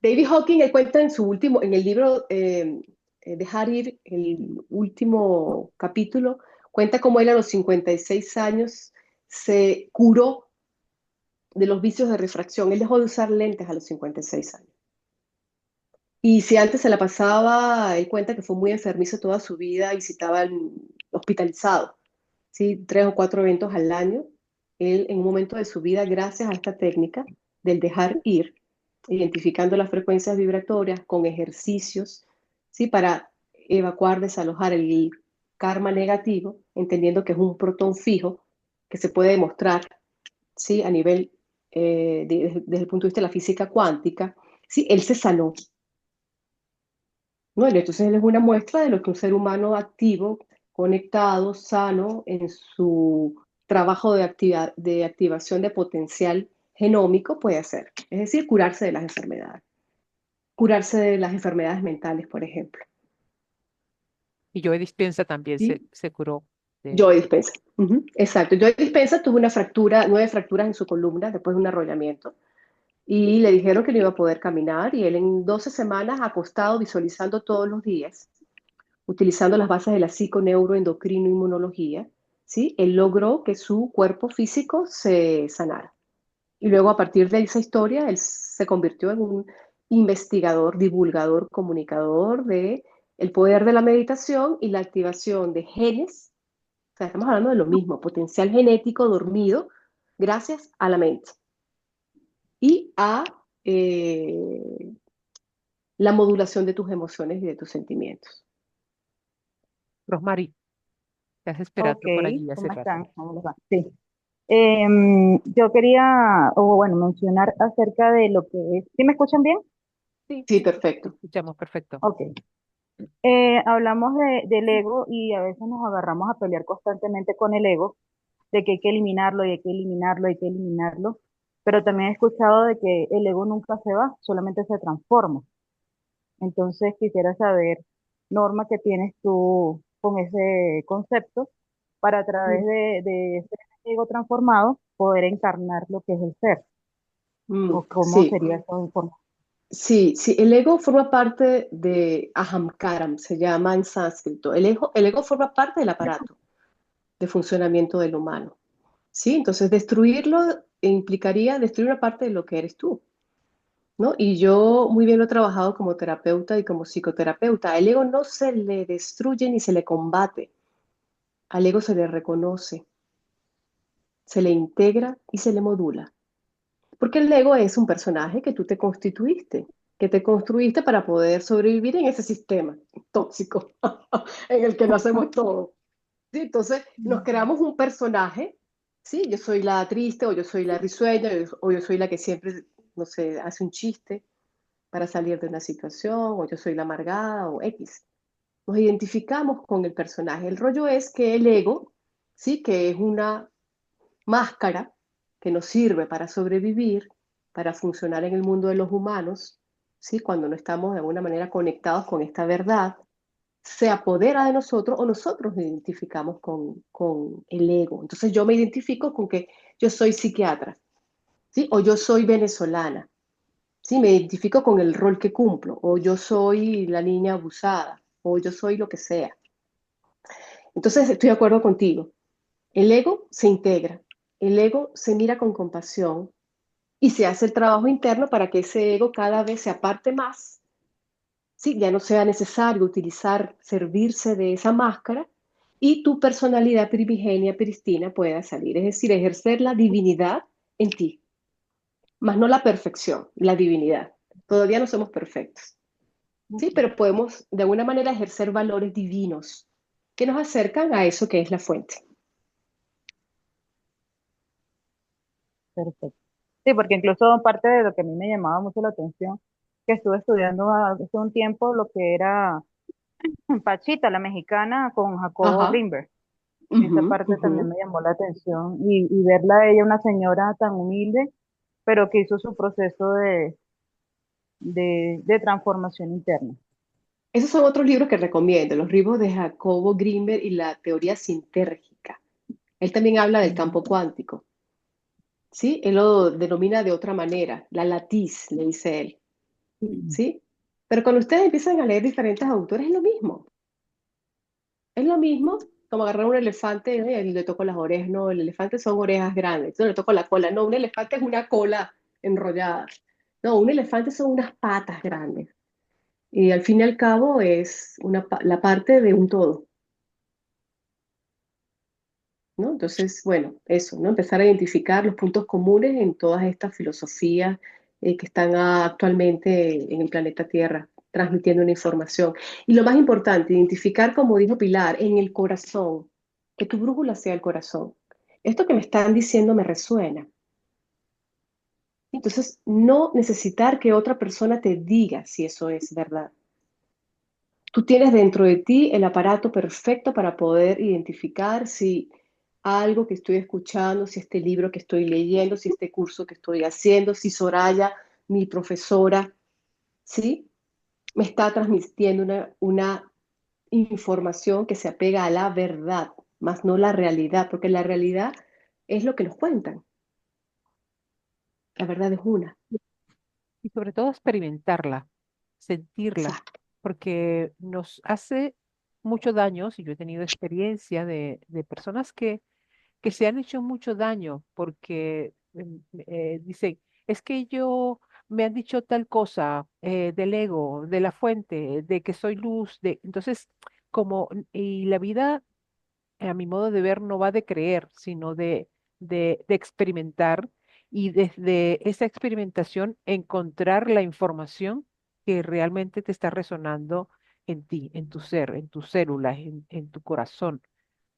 David Hawking, él cuenta en el libro de Harir, el último capítulo, cuenta cómo él a los 56 años se curó de los vicios de refracción. Él dejó de usar lentes a los 56 años. Y si antes se la pasaba, él cuenta que fue muy enfermizo toda su vida, visitaba hospitalizado, ¿sí? 3 o 4 eventos al año. Él, en un momento de su vida, gracias a esta técnica del dejar ir, identificando las frecuencias vibratorias con ejercicios, ¿sí? Para evacuar, desalojar el karma negativo, entendiendo que es un protón fijo que se puede demostrar, ¿sí? A nivel, desde el punto de vista de la física cuántica, ¿sí? Él se sanó. ¿No? Y entonces él es una muestra de lo que un ser humano activo, conectado, sano, en su trabajo de activación de potencial genómico puede hacer. Es decir, curarse de las enfermedades. Curarse de las enfermedades mentales, por ejemplo. Y Joe Dispenza también ¿Sí? se curó de... Joe Dispenza. Ujú, exacto. Joe Dispenza tuvo 9 fracturas en su columna después de un arrollamiento. Y le dijeron que no iba a poder caminar y él en 12 semanas acostado visualizando todos los días utilizando las bases de la psiconeuroendocrino-inmunología, ¿sí? Él logró que su cuerpo físico se sanara. Y luego a partir de esa historia, él se convirtió en un investigador, divulgador, comunicador de el poder de la meditación y la activación de genes. O sea, estamos hablando de lo mismo, potencial genético dormido gracias a la mente y a la modulación de tus emociones y de tus sentimientos. Rosmary, estás Ok, esperando por allí hace ¿cómo rato. están? ¿Cómo les va? Sí. Yo quería, o bueno, mencionar acerca de lo que es. ¿Sí me escuchan bien? Sí, Sí, sí, te perfecto. escuchamos perfecto. Ok. Hablamos del ego y a veces nos agarramos a pelear constantemente con el ego, de que hay que eliminarlo y hay que eliminarlo, hay que eliminarlo. Pero también he escuchado de que el ego nunca se va, solamente se transforma. Entonces quisiera saber, Norma, qué tienes tú con ese concepto para a través de ese ego transformado poder encarnar lo que es el ser, o cómo Sí, sería esa forma. sí, sí, el ego forma parte de Ahamkaram, se llama en sánscrito. El ego forma parte del aparato de funcionamiento del humano. ¿Sí? Entonces, destruirlo implicaría destruir una parte de lo que eres tú, ¿no? Y yo muy bien lo he trabajado como terapeuta y como psicoterapeuta. Al ego no se le destruye ni se le combate, al ego se le reconoce, se le integra y se le modula. Porque el ego es un personaje que tú te constituiste, que te construiste para poder sobrevivir en ese sistema tóxico en el que nacemos todos. ¿Sí? Entonces nos creamos un personaje, ¿sí? Yo soy la triste, o yo soy la risueña, o yo soy la que siempre, no sé, hace un chiste para salir de una situación, o yo soy la amargada, o X. Nos identificamos con el personaje. El rollo es que el ego, ¿sí? Que es una máscara que nos sirve para sobrevivir, para funcionar en el mundo de los humanos, ¿sí? Cuando no estamos de alguna manera conectados con esta verdad, se apodera de nosotros o nosotros nos identificamos con el ego. Entonces yo me identifico con que yo soy psiquiatra, ¿sí? O yo soy venezolana, ¿sí? Me identifico con el rol que cumplo, o yo soy la niña abusada, o yo soy lo que sea. Entonces estoy de acuerdo contigo. El ego se integra, el ego se mira con compasión y se hace el trabajo interno para que ese ego cada vez se aparte más, ¿sí? Ya no sea necesario utilizar, servirse de esa máscara y tu personalidad primigenia, pristina, pueda salir. Es decir, ejercer la divinidad en ti, más no la perfección, la divinidad. Todavía no somos perfectos, ¿sí? Pero podemos de alguna manera ejercer valores divinos que nos acercan a eso que es la fuente. Perfecto. Sí, porque incluso parte de lo que a mí me llamaba mucho la atención, que estuve estudiando hace un tiempo lo que era Pachita, la mexicana, con Jacobo Ajá. Grinberg. Esa Ujú, parte también ujú. me llamó la atención y verla a ella, una señora tan humilde, pero que hizo su proceso de transformación interna. Esos son otros libros que recomiendo, los libros de Jacobo Grinberg y la teoría sintérgica. Él también habla del Mm. campo cuántico, ¿sí? Él lo denomina de otra manera, la latiz, le dice él, ¿sí? Pero cuando ustedes empiezan a leer diferentes autores, es lo mismo. Es lo mismo como agarrar un elefante y le toco las orejas. No, el elefante son orejas grandes. No le toco la cola. No, un elefante es una cola enrollada. No, un elefante son unas patas grandes. Y al fin y al cabo es la parte de un todo, ¿no? Entonces, bueno, eso, ¿no? Empezar a identificar los puntos comunes en todas estas filosofías que están actualmente en el planeta Tierra, transmitiendo una información. Y lo más importante, identificar, como dijo Pilar, en el corazón, que tu brújula sea el corazón. Esto que me están diciendo me resuena. Entonces, no necesitar que otra persona te diga si eso es verdad. Tú tienes dentro de ti el aparato perfecto para poder identificar si algo que estoy escuchando, si este libro que estoy leyendo, si este curso que estoy haciendo, si Soraya, mi profesora, ¿sí? Me está transmitiendo una información que se apega a la verdad, más no la realidad, porque la realidad es lo que nos cuentan. La verdad es una. Y sobre todo experimentarla, sentirla, Exacto. porque nos hace mucho daño, si yo he tenido experiencia de personas que se han hecho mucho daño porque dicen, es que yo me han dicho tal cosa del ego, de la fuente, de que soy luz, entonces, y la vida, a mi modo de ver, no va de creer, sino de experimentar y desde esa experimentación encontrar la información que realmente te está resonando en ti, en tu ser, en tus células, en tu corazón,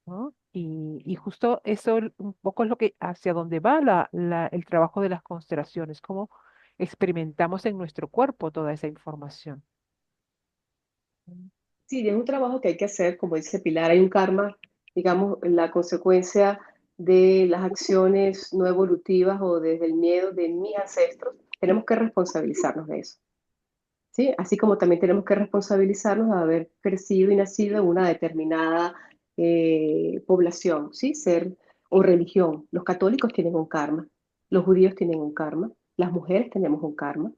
¿no? Y justo eso un poco es lo que hacia donde va el trabajo de las constelaciones, cómo experimentamos en nuestro cuerpo toda esa información. Sí, es un trabajo que hay que hacer, como dice Pilar, hay un karma, digamos, la consecuencia de las acciones no evolutivas o desde el miedo de mis ancestros. Tenemos que responsabilizarnos de eso, ¿sí? Así como también tenemos que responsabilizarnos de haber crecido y nacido en una determinada población, ¿sí? Ser o religión. Los católicos tienen un karma, los judíos tienen un karma, las mujeres tenemos un karma.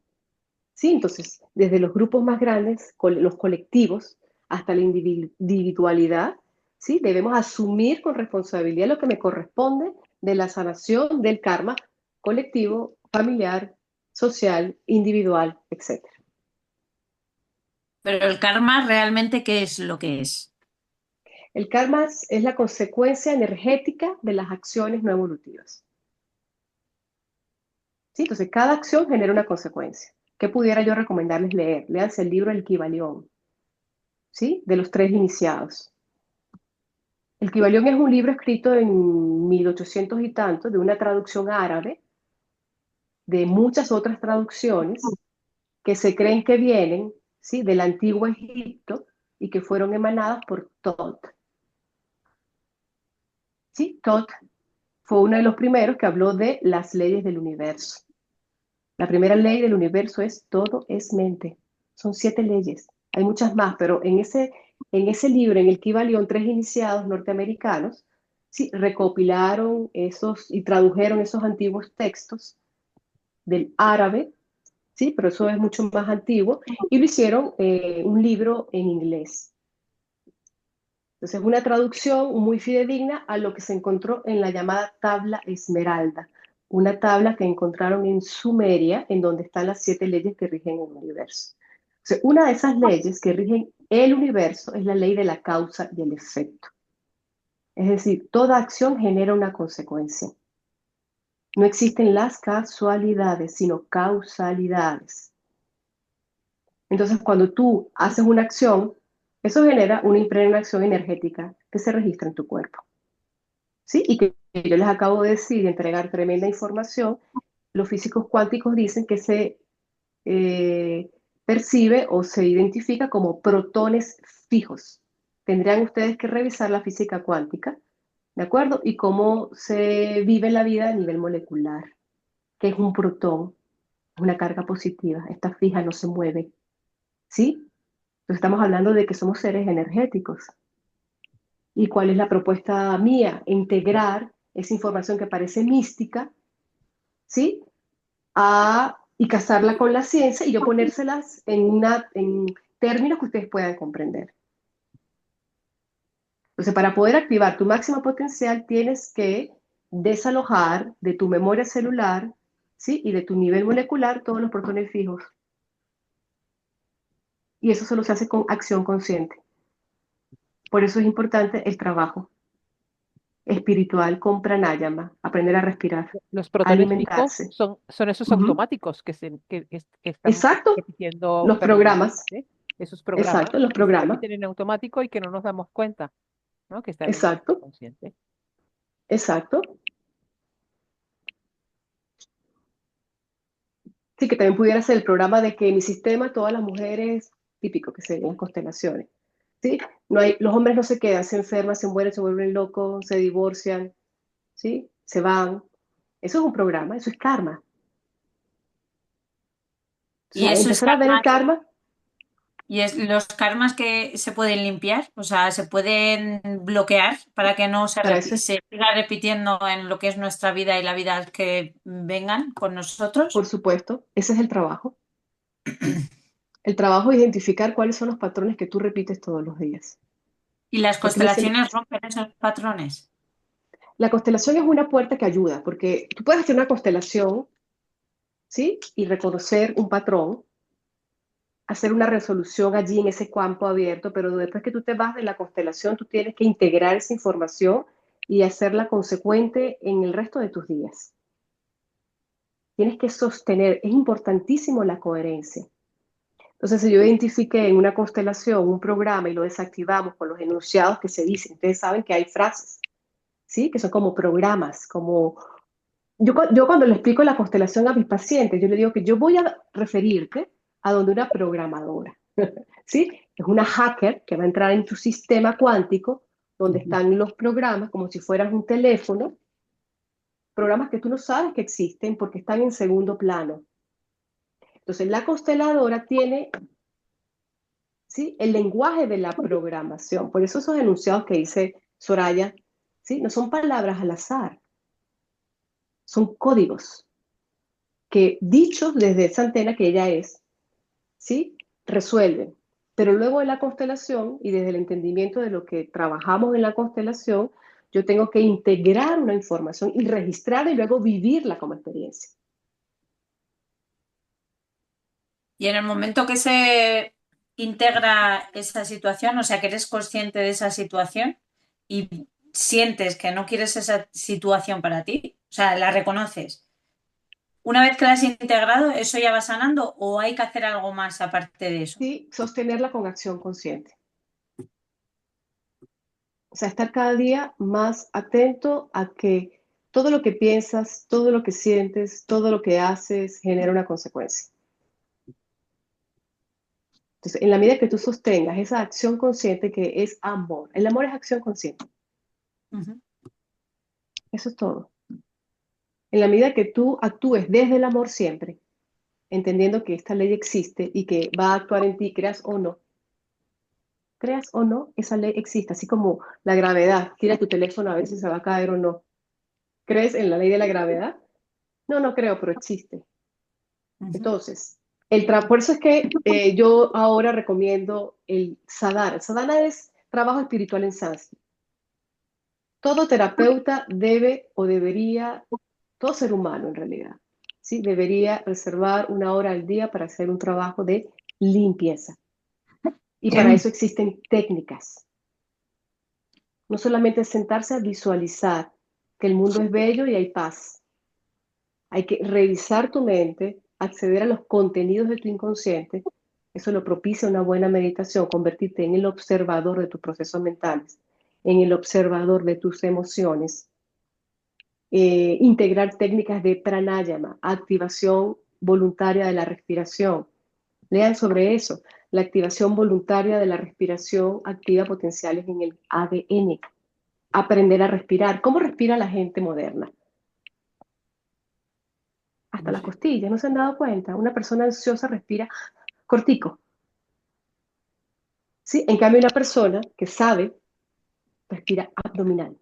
Sí, entonces, desde los grupos más grandes, los colectivos, hasta la individualidad, ¿sí? Debemos asumir con responsabilidad lo que me corresponde de la sanación del karma colectivo, familiar, social, individual, etc. Pero el karma realmente, ¿qué es lo que es? El karma es la consecuencia energética de las acciones no evolutivas. ¿Sí? Entonces, cada acción genera una consecuencia. ¿Qué pudiera yo recomendarles leer? Léanse el libro El Kybalión, ¿sí? De los tres iniciados. El Kybalión es un libro escrito en 1800 y tanto, de una traducción árabe, de muchas otras traducciones que se creen que vienen, ¿sí? Del antiguo Egipto y que fueron emanadas por Thoth. ¿Sí? Thoth fue uno de los primeros que habló de las leyes del universo. La primera ley del universo es todo es mente. Son 7 leyes. Hay muchas más, pero en ese libro, en el Kybalión, 3 iniciados norteamericanos, sí, recopilaron esos y tradujeron esos antiguos textos del árabe, sí, pero eso es mucho más antiguo, y lo hicieron un libro en inglés. Entonces, es una traducción muy fidedigna a lo que se encontró en la llamada tabla Esmeralda, una tabla que encontraron en Sumeria, en donde están las 7 leyes que rigen el universo. Entonces, una de esas leyes que rigen el universo es la ley de la causa y el efecto. Es decir, toda acción genera una consecuencia. No existen las casualidades, sino causalidades. Entonces, cuando tú haces una acción, eso genera una impregnación energética que se registra en tu cuerpo. ¿Sí? Y que yo les acabo de decir, de entregar tremenda información, los físicos cuánticos dicen que se eh, percibe o se identifica como protones fijos. Tendrían ustedes que revisar la física cuántica, ¿de acuerdo? Y cómo se vive la vida a nivel molecular, que es un protón, una carga positiva, está fija, no se mueve, ¿sí? Entonces estamos hablando de que somos seres energéticos. ¿Y cuál es la propuesta mía? Integrar esa información que parece mística, ¿sí? Y casarla con la ciencia y yo ponérselas en términos que ustedes puedan comprender. Entonces, para poder activar tu máximo potencial, tienes que desalojar de tu memoria celular, ¿sí? Y de tu nivel molecular todos los protones fijos. Y eso solo se hace con acción consciente. Por eso es importante el trabajo espiritual con pranayama, aprender a respirar, Los a protones fijos alimentarse. son esos Ujú. automáticos que están Exacto, repitiendo los programas, permanentemente, esos programas exacto, los que se programas, repiten en automático y que no nos damos cuenta, ¿no? Que están en el exacto, inconsciente. exacto. Sí, que también pudiera ser el programa de que en mi sistema todas las mujeres, típico que se ven las constelaciones, ¿sí? No hay, los hombres no se quedan, se enferman, se mueren, se vuelven locos, se divorcian, ¿sí? Se van. Eso es un programa, eso es karma. Y Entonces, al esos empezar a ver el karmas, karma, los karmas que se pueden limpiar, o sea, se pueden bloquear para que no para eso, se siga repitiendo en lo que es nuestra vida y la vida que vengan con nosotros. por supuesto, ese es el trabajo. El trabajo es identificar cuáles son los patrones que tú repites todos los días. Y las Porque constelaciones rompen esos patrones. la constelación es una puerta que ayuda, porque tú puedes hacer una constelación, ¿sí? Y reconocer un patrón, hacer una resolución allí en ese campo abierto, pero después que tú te vas de la constelación, tú tienes que integrar esa información y hacerla consecuente en el resto de tus días. Tienes que sostener, es importantísimo la coherencia. Entonces, si yo identifiqué en una constelación un programa y lo desactivamos con los enunciados que se dicen, ustedes saben que hay frases, ¿sí? Que son como programas, como... yo cuando le explico la constelación a mis pacientes, yo le digo que yo voy a referirte a donde una programadora, ¿sí? Es una hacker que va a entrar en tu sistema cuántico, donde están los programas, como si fueras un teléfono, programas que tú no sabes que existen porque están en segundo plano. Entonces, la consteladora tiene, ¿sí?, el lenguaje de la programación. Por eso esos enunciados que dice Soraya, ¿sí?, no son palabras al azar, son códigos que dichos desde esa antena que ella es, ¿sí?, resuelven. Pero luego de la constelación y desde el entendimiento de lo que trabajamos en la constelación, yo tengo que integrar una información y registrarla y luego vivirla como experiencia. Y en el momento que se integra esa situación, o sea, que eres consciente de esa situación y sientes que no quieres esa situación para ti, o sea, la reconoces. Una vez que la has integrado, ¿eso ya va sanando o hay que hacer algo más aparte de eso? Sí, sostenerla con acción consciente. O sea, estar cada día más atento a que todo lo que piensas, todo lo que sientes, todo lo que haces genera una consecuencia. Entonces, en la medida que tú sostengas esa acción consciente que es amor, el amor es acción consciente, Ujú. eso es todo. En la medida que tú actúes desde el amor siempre, entendiendo que esta ley existe y que va a actuar en ti, creas o no, esa ley existe, así como la gravedad, tira tu teléfono a ver si se va a caer o no. ¿Crees en la ley de la gravedad? No, no creo, pero existe. Ujú. Entonces, por eso es que yo ahora recomiendo el sadhana. El sadhana es trabajo espiritual en sánscrito. Todo terapeuta debe o debería, todo ser humano en realidad, ¿sí?, debería reservar una hora al día para hacer un trabajo de limpieza. Y para eso existen técnicas. No solamente es sentarse a visualizar que el mundo es bello y hay paz. Hay que revisar tu mente, acceder a los contenidos de tu inconsciente. Eso lo propicia una buena meditación, convertirte en el observador de tus procesos mentales, en el observador de tus emociones. Integrar técnicas de pranayama, activación voluntaria de la respiración. Lean sobre eso. La activación voluntaria de la respiración activa potenciales en el ADN. Aprender a respirar. ¿Cómo respira la gente moderna? Hasta las costillas, ¿no se han dado cuenta? Una persona ansiosa respira cortico, ¿sí? En cambio, una persona que sabe respira abdominal.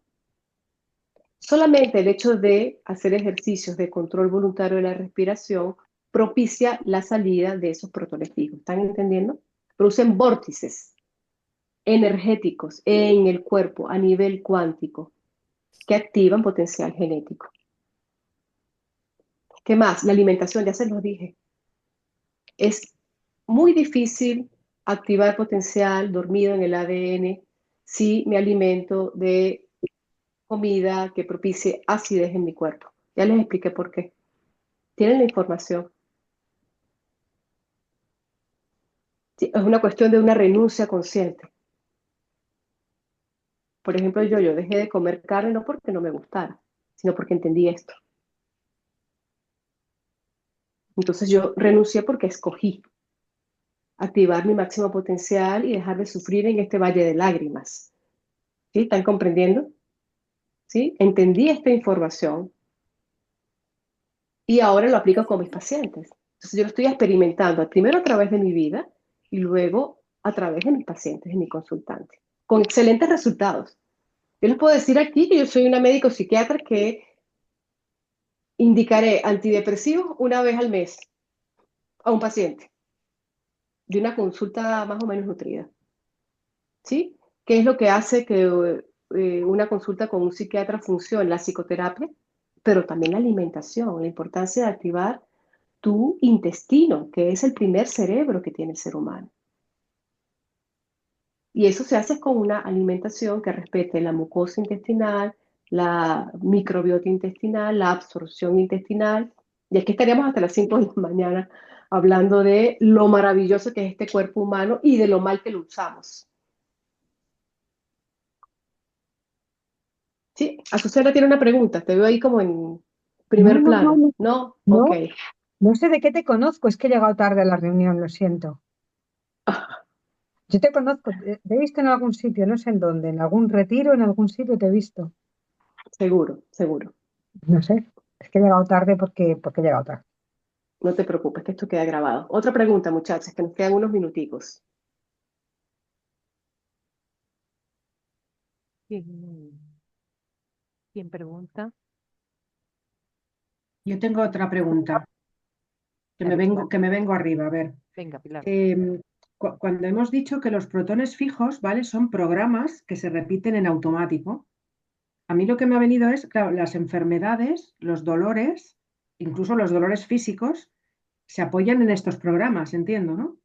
Solamente el hecho de hacer ejercicios de control voluntario de la respiración propicia la salida de esos protones fijos. ¿Están entendiendo? Producen vórtices energéticos en el cuerpo a nivel cuántico que activan potencial genético. ¿Qué más? La alimentación, ya se los dije. Es muy difícil activar potencial dormido en el ADN si me alimento de comida que propicie acidez en mi cuerpo. Ya les expliqué por qué. Tienen la información. Sí, es una cuestión de una renuncia consciente. Por ejemplo, yo dejé de comer carne no porque no me gustara, sino porque entendí esto. Entonces yo renuncié porque escogí activar mi máximo potencial y dejar de sufrir en este valle de lágrimas. ¿Sí? ¿Están comprendiendo? ¿Sí? Entendí esta información y ahora lo aplico con mis pacientes. Entonces yo lo estoy experimentando primero a través de mi vida y luego a través de mis pacientes y mis consultantes, con excelentes resultados. Yo les puedo decir aquí que yo soy una médico psiquiatra que indicaré antidepresivos una vez al mes a un paciente de una consulta más o menos nutrida. ¿Sí? ¿Qué es lo que hace que una consulta con un psiquiatra funcione? La psicoterapia, pero también la alimentación, la importancia de activar tu intestino, que es el primer cerebro que tiene el ser humano. Y eso se hace con una alimentación que respete la mucosa intestinal, la microbiota intestinal, la absorción intestinal. Y aquí estaríamos hasta las 5 de la mañana hablando de lo maravilloso que es este cuerpo humano y de lo mal que lo usamos. Sí, Azucena tiene una pregunta, te veo ahí como en No, primer no, no, plano. no, ¿No? Ok. no, no sé de qué te conozco, es que he llegado tarde a la reunión, lo siento. Yo te conozco, te he visto en algún sitio, no sé en dónde, en algún retiro, en algún sitio te he visto. Seguro, seguro. No sé, es que he llegado tarde porque he llegado tarde. No te preocupes, que esto queda grabado. Otra pregunta, muchachas, que nos quedan unos minuticos. ¿Quién, quién pregunta? Yo tengo otra pregunta, Dale, Pilar. que me vengo arriba, a ver. Venga, Pilar. Cuando hemos dicho que los protones fijos, ¿vale? Son programas que se repiten en automático. A mí lo que me ha venido es, claro, las enfermedades, los dolores, incluso los dolores físicos, se apoyan en estos programas, entiendo, ¿no?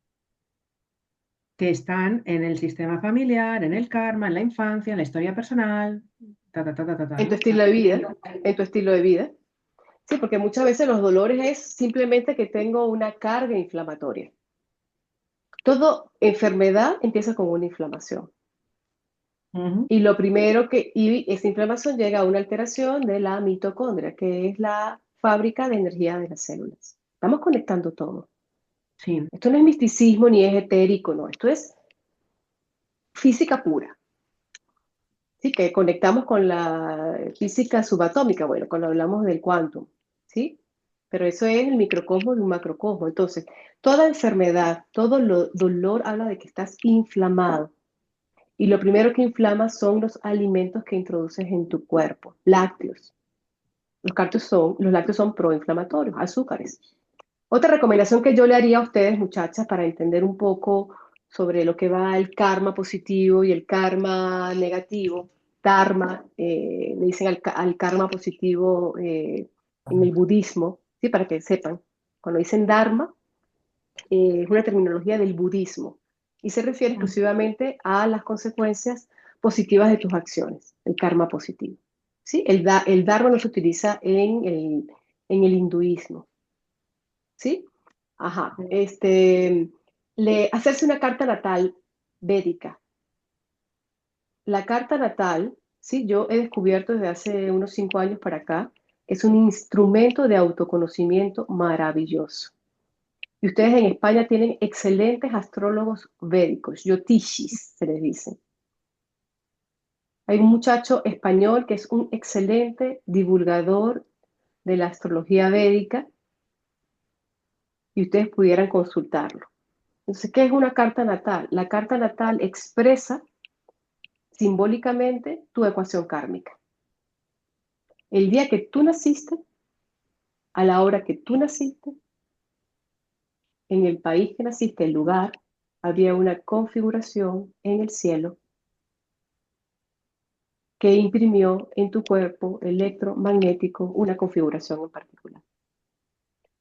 Que están en el sistema familiar, en el karma, en la infancia, en la historia personal, En tu ¿no? O sea, estilo de vida, en tu estilo de vida. Sí, porque muchas veces los dolores es simplemente que tengo una carga inflamatoria. Toda enfermedad empieza con una inflamación. ujú, Y lo primero y esa inflamación llega a una alteración de la mitocondria, que es la fábrica de energía de las células. Estamos conectando todo. sí, Esto no es misticismo ni es etérico, no. Esto es física pura. ¿Sí? Que conectamos con la física subatómica, bueno, cuando hablamos del quantum, ¿sí? Pero eso es el microcosmo de un macrocosmo. Entonces, toda enfermedad, todo dolor habla de que estás inflamado. Y lo primero que inflama son los alimentos que introduces en tu cuerpo, lácteos. Los lácteos son proinflamatorios, azúcares. Otra recomendación que yo le haría a ustedes, muchachas, para entender un poco sobre lo que va el karma positivo y el karma negativo, dharma, le dicen al karma positivo en el budismo, ¿sí? Para que sepan, cuando dicen dharma, es una terminología del budismo y se refiere exclusivamente a las consecuencias positivas de tus acciones, el karma positivo. ¿Sí? El dharma no se utiliza en el hinduismo. ¿Sí? Ajá. Hacerse una carta natal védica. La carta natal, sí, yo he descubierto desde hace unos 5 años para acá, es un instrumento de autoconocimiento maravilloso. Y ustedes en España tienen excelentes astrólogos védicos, yotishis se les dice. Hay un muchacho español que es un excelente divulgador de la astrología védica y ustedes pudieran consultarlo. Entonces, ¿qué es una carta natal? La carta natal expresa simbólicamente tu ecuación kármica. El día que tú naciste, a la hora que tú naciste, en el país que naciste, el lugar, había una configuración en el cielo que imprimió en tu cuerpo electromagnético una configuración en particular.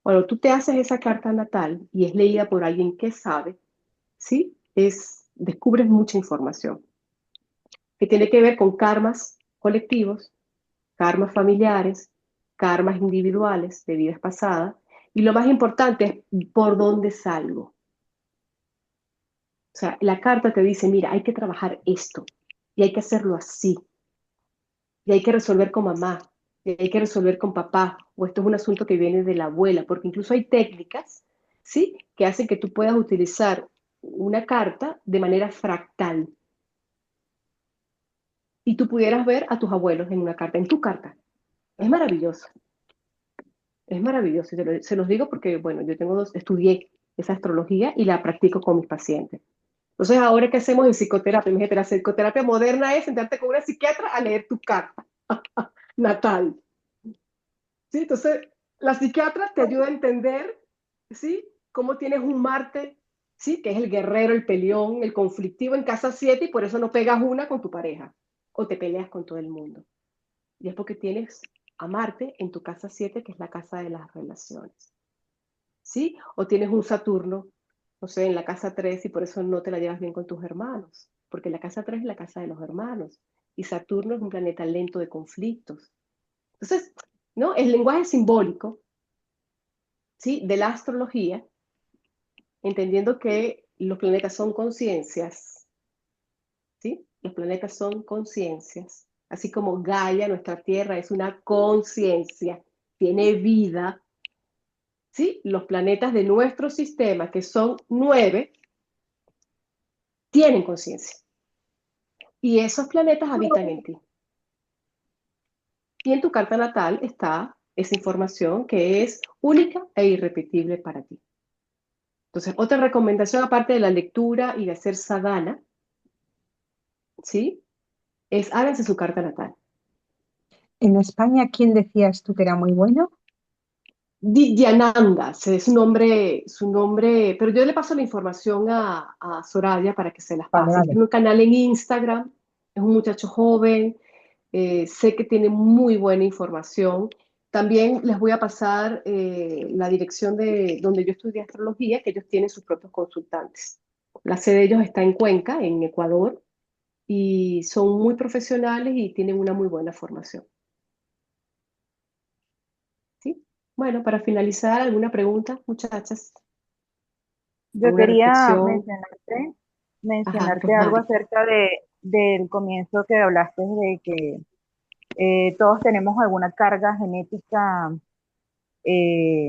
Cuando tú te haces esa carta natal y es leída por alguien que sabe, ¿sí? Descubres mucha información que tiene que ver con karmas colectivos, karmas familiares, karmas individuales de vidas pasadas, y lo más importante es por dónde salgo. O sea, la carta te dice, mira, hay que trabajar esto, y hay que hacerlo así, y hay que resolver con mamá, y hay que resolver con papá, o esto es un asunto que viene de la abuela, porque incluso hay técnicas, ¿sí? Que hacen que tú puedas utilizar una carta de manera fractal, y tú pudieras ver a tus abuelos en una carta, en tu carta. Es maravilloso. Es maravilloso, se los digo porque, bueno, estudié esa astrología y la practico con mis pacientes. Entonces, ahora, ¿qué hacemos en psicoterapia? Imagínate, la psicoterapia moderna es sentarte con una psiquiatra a leer tu carta natal. ¿Sí? Entonces, la psiquiatra te ayuda a entender, ¿sí? Cómo tienes un Marte, ¿sí? Que es el guerrero, el peleón, el conflictivo en casa 7 y por eso no pegas una con tu pareja o te peleas con todo el mundo. Y es porque tienes a Marte en tu casa 7, que es la casa de las relaciones. ¿Sí? O tienes un Saturno, no sé, en la casa 3 y por eso no te la llevas bien con tus hermanos, porque la casa 3 es la casa de los hermanos y Saturno es un planeta lento de conflictos. Entonces, ¿no? El lenguaje simbólico, ¿sí? De la astrología entendiendo que los planetas son conciencias, ¿sí? Los planetas son conciencias, así como Gaia, nuestra Tierra, es una conciencia, tiene vida, ¿sí? Los planetas de nuestro sistema, que son 9, tienen conciencia. Y esos planetas habitan en ti. Y en tu carta natal está esa información que es única e irrepetible para ti. Entonces, otra recomendación, aparte de la lectura y de hacer sadhana, ¿sí? Es háganse su carta natal. En España, ¿quién decías tú que era muy bueno? Dyananda, es su nombre, pero yo le paso la información a Soraya para que se las Vale, pase. vale. Tiene un canal en Instagram, es un muchacho joven, sé que tiene muy buena información. También les voy a pasar la dirección de donde yo estudié astrología, que ellos tienen sus propios consultantes. La sede de ellos está en Cuenca, en Ecuador, y son muy profesionales y tienen una muy buena formación. ¿Sí? Bueno, para finalizar, ¿alguna pregunta, muchachas? Yo ¿Alguna quería reflexión? Ajá, mencionarte algo Rosmary. acerca del comienzo que hablaste de que todos tenemos alguna carga genética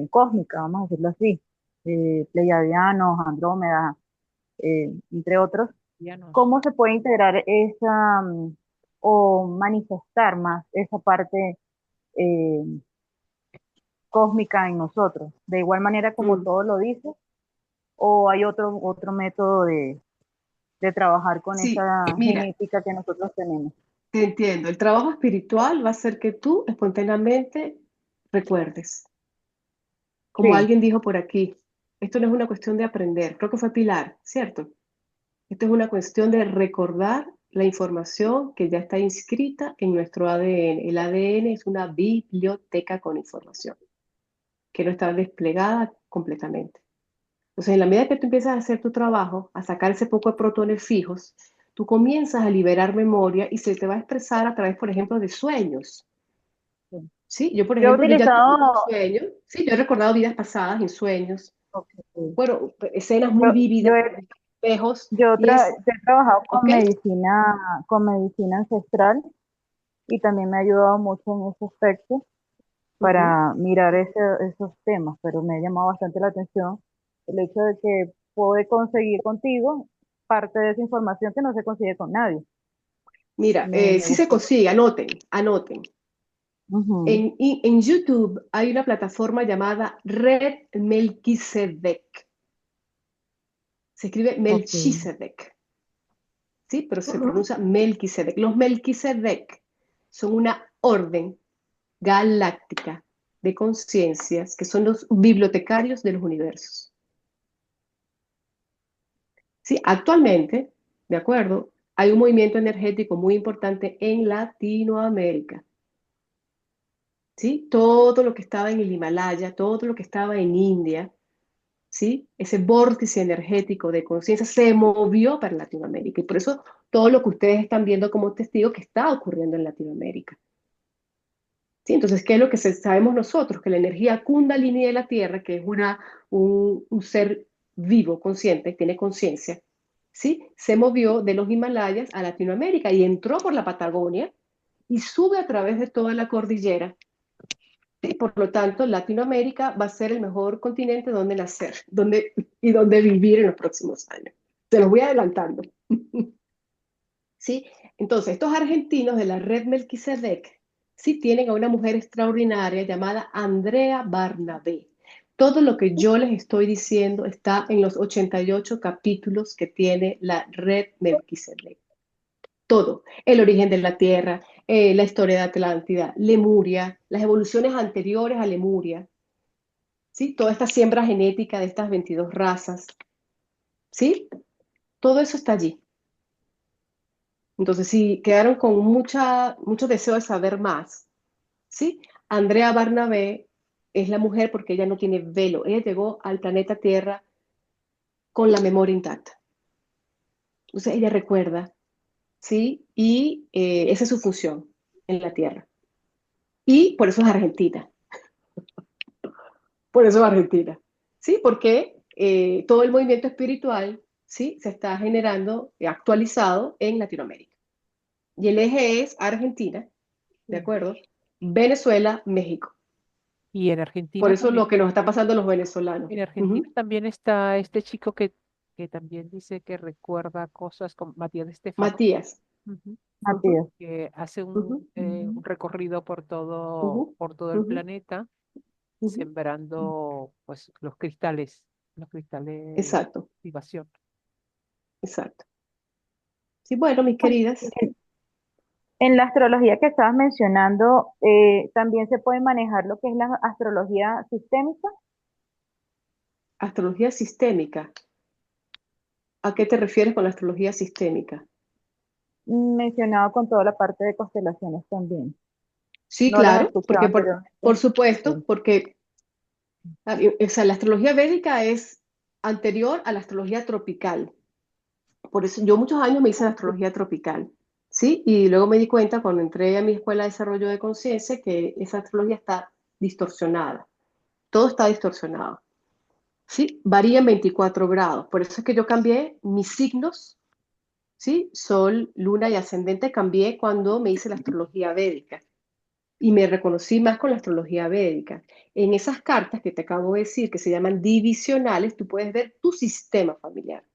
cósmica, vamos a decirlo así, pleiadianos, Andrómeda, entre otros. Ya no. ¿Cómo se puede integrar esa o manifestar más esa parte eh, cósmica en nosotros? De igual manera como Mm, todo lo dice, o hay otro método de trabajar con Sí, esa mira, genética que nosotros tenemos. te entiendo. El trabajo espiritual va a hacer que tú espontáneamente recuerdes. Como Sí, alguien dijo por aquí, esto no es una cuestión de aprender, creo que fue Pilar, ¿cierto? Esto es una cuestión de recordar la información que ya está inscrita en nuestro ADN. El ADN es una biblioteca con información que no está desplegada completamente. Entonces, en la medida que tú empiezas a hacer tu trabajo, a sacar ese poco de protones fijos, tú comienzas a liberar memoria y se te va a expresar a través, por ejemplo, de sueños. sí. ¿Sí? Yo, por Yo he ejemplo, yo ya tuve un utilizado, sueño, sí, yo he recordado vidas pasadas en sueños, ok, bueno, escenas muy yo, vívidas, yo he, espejos, yo y es, yo he trabajado ¿ok? con medicina ancestral y también me ha ayudado mucho en ese aspecto Ujú. para mirar esos temas, pero me ha llamado bastante la atención el hecho de que puedo conseguir contigo parte de esa información que no se consigue con nadie. Mira, Me sí se gustó. consigue, anoten, anoten. Ujú, En YouTube hay una plataforma llamada Red Melquisedec. Se escribe ok, Melchizedek, ¿sí? Pero se Ujú. pronuncia Melquisedec. Los Melquisedec son una orden galáctica de conciencias que son los bibliotecarios de los universos. ¿Sí? Actualmente, ¿de acuerdo? Hay un movimiento energético muy importante en Latinoamérica. ¿Sí? Todo lo que estaba en el Himalaya, todo lo que estaba en India, ¿sí? Ese vórtice energético de conciencia se movió para Latinoamérica y por eso todo lo que ustedes están viendo como testigos que está ocurriendo en Latinoamérica. ¿Sí? Entonces, ¿qué es lo que sabemos nosotros? Que la energía Kundalini de la Tierra, que es un ser vivo, consciente, tiene conciencia, ¿sí? Se movió de los Himalayas a Latinoamérica y entró por la Patagonia y sube a través de toda la cordillera. Y por lo tanto, Latinoamérica va a ser el mejor continente donde nacer y donde vivir en los próximos años. Se los voy adelantando. ¿Sí? Entonces, estos argentinos de la red Melquisedec sí tienen a una mujer extraordinaria llamada Andrea Barnabé. Todo lo que yo les estoy diciendo está en los 88 capítulos que tiene la red Melquisedec. Todo, el origen de la Tierra, la historia de Atlántida, Lemuria, las evoluciones anteriores a Lemuria, ¿sí? Toda esta siembra genética de estas 22 razas, ¿sí? Todo eso está allí. Entonces, si quedaron con mucho deseo de saber más, ¿sí? Andrea Barnabé es la mujer porque ella no tiene velo. Ella llegó al planeta Tierra con la memoria intacta. Entonces, ella recuerda, ¿sí? Y esa es su función en la Tierra. Y por eso es Argentina. Por eso es Argentina. ¿Sí? Porque todo el movimiento espiritual, ¿sí? Se está generando, actualizado en Latinoamérica. Y el eje es Argentina, ¿de acuerdo? Venezuela, México. Y en Por Argentina eso lo también, que nos está pasando a los venezolanos. en Argentina también está este chico que también dice que recuerda cosas con Matías de Estefano, Matías. ujú, Ujú, Matías. que hace ujú, un recorrido ujú, por todo el ujú, planeta, ujú. sembrando pues los cristales de Exacto, activación. exacto. Sí, bueno, mis queridas, En la astrología que estabas mencionando, también se puede manejar lo que es la astrología sistémica. astrología sistémica. ¿A qué te refieres con la astrología sistémica? Mencionado con toda la parte de constelaciones también. Sí, No las he claro, escuchado porque por anteriormente. supuesto, Sí. porque o sea, la astrología védica es anterior a la astrología tropical. Por eso yo muchos años me hice la astrología tropical, ¿sí? Y luego me di cuenta cuando entré a mi escuela de desarrollo de conciencia que esa astrología está distorsionada. Todo está distorsionado, ¿sí? Varía en 24 grados. Por eso es que yo cambié mis signos, ¿sí? Sol, luna y ascendente cambié cuando me hice la astrología védica. Y me reconocí más con la astrología védica. En esas cartas que te acabo de decir, que se llaman divisionales, tú puedes ver tu sistema familiar.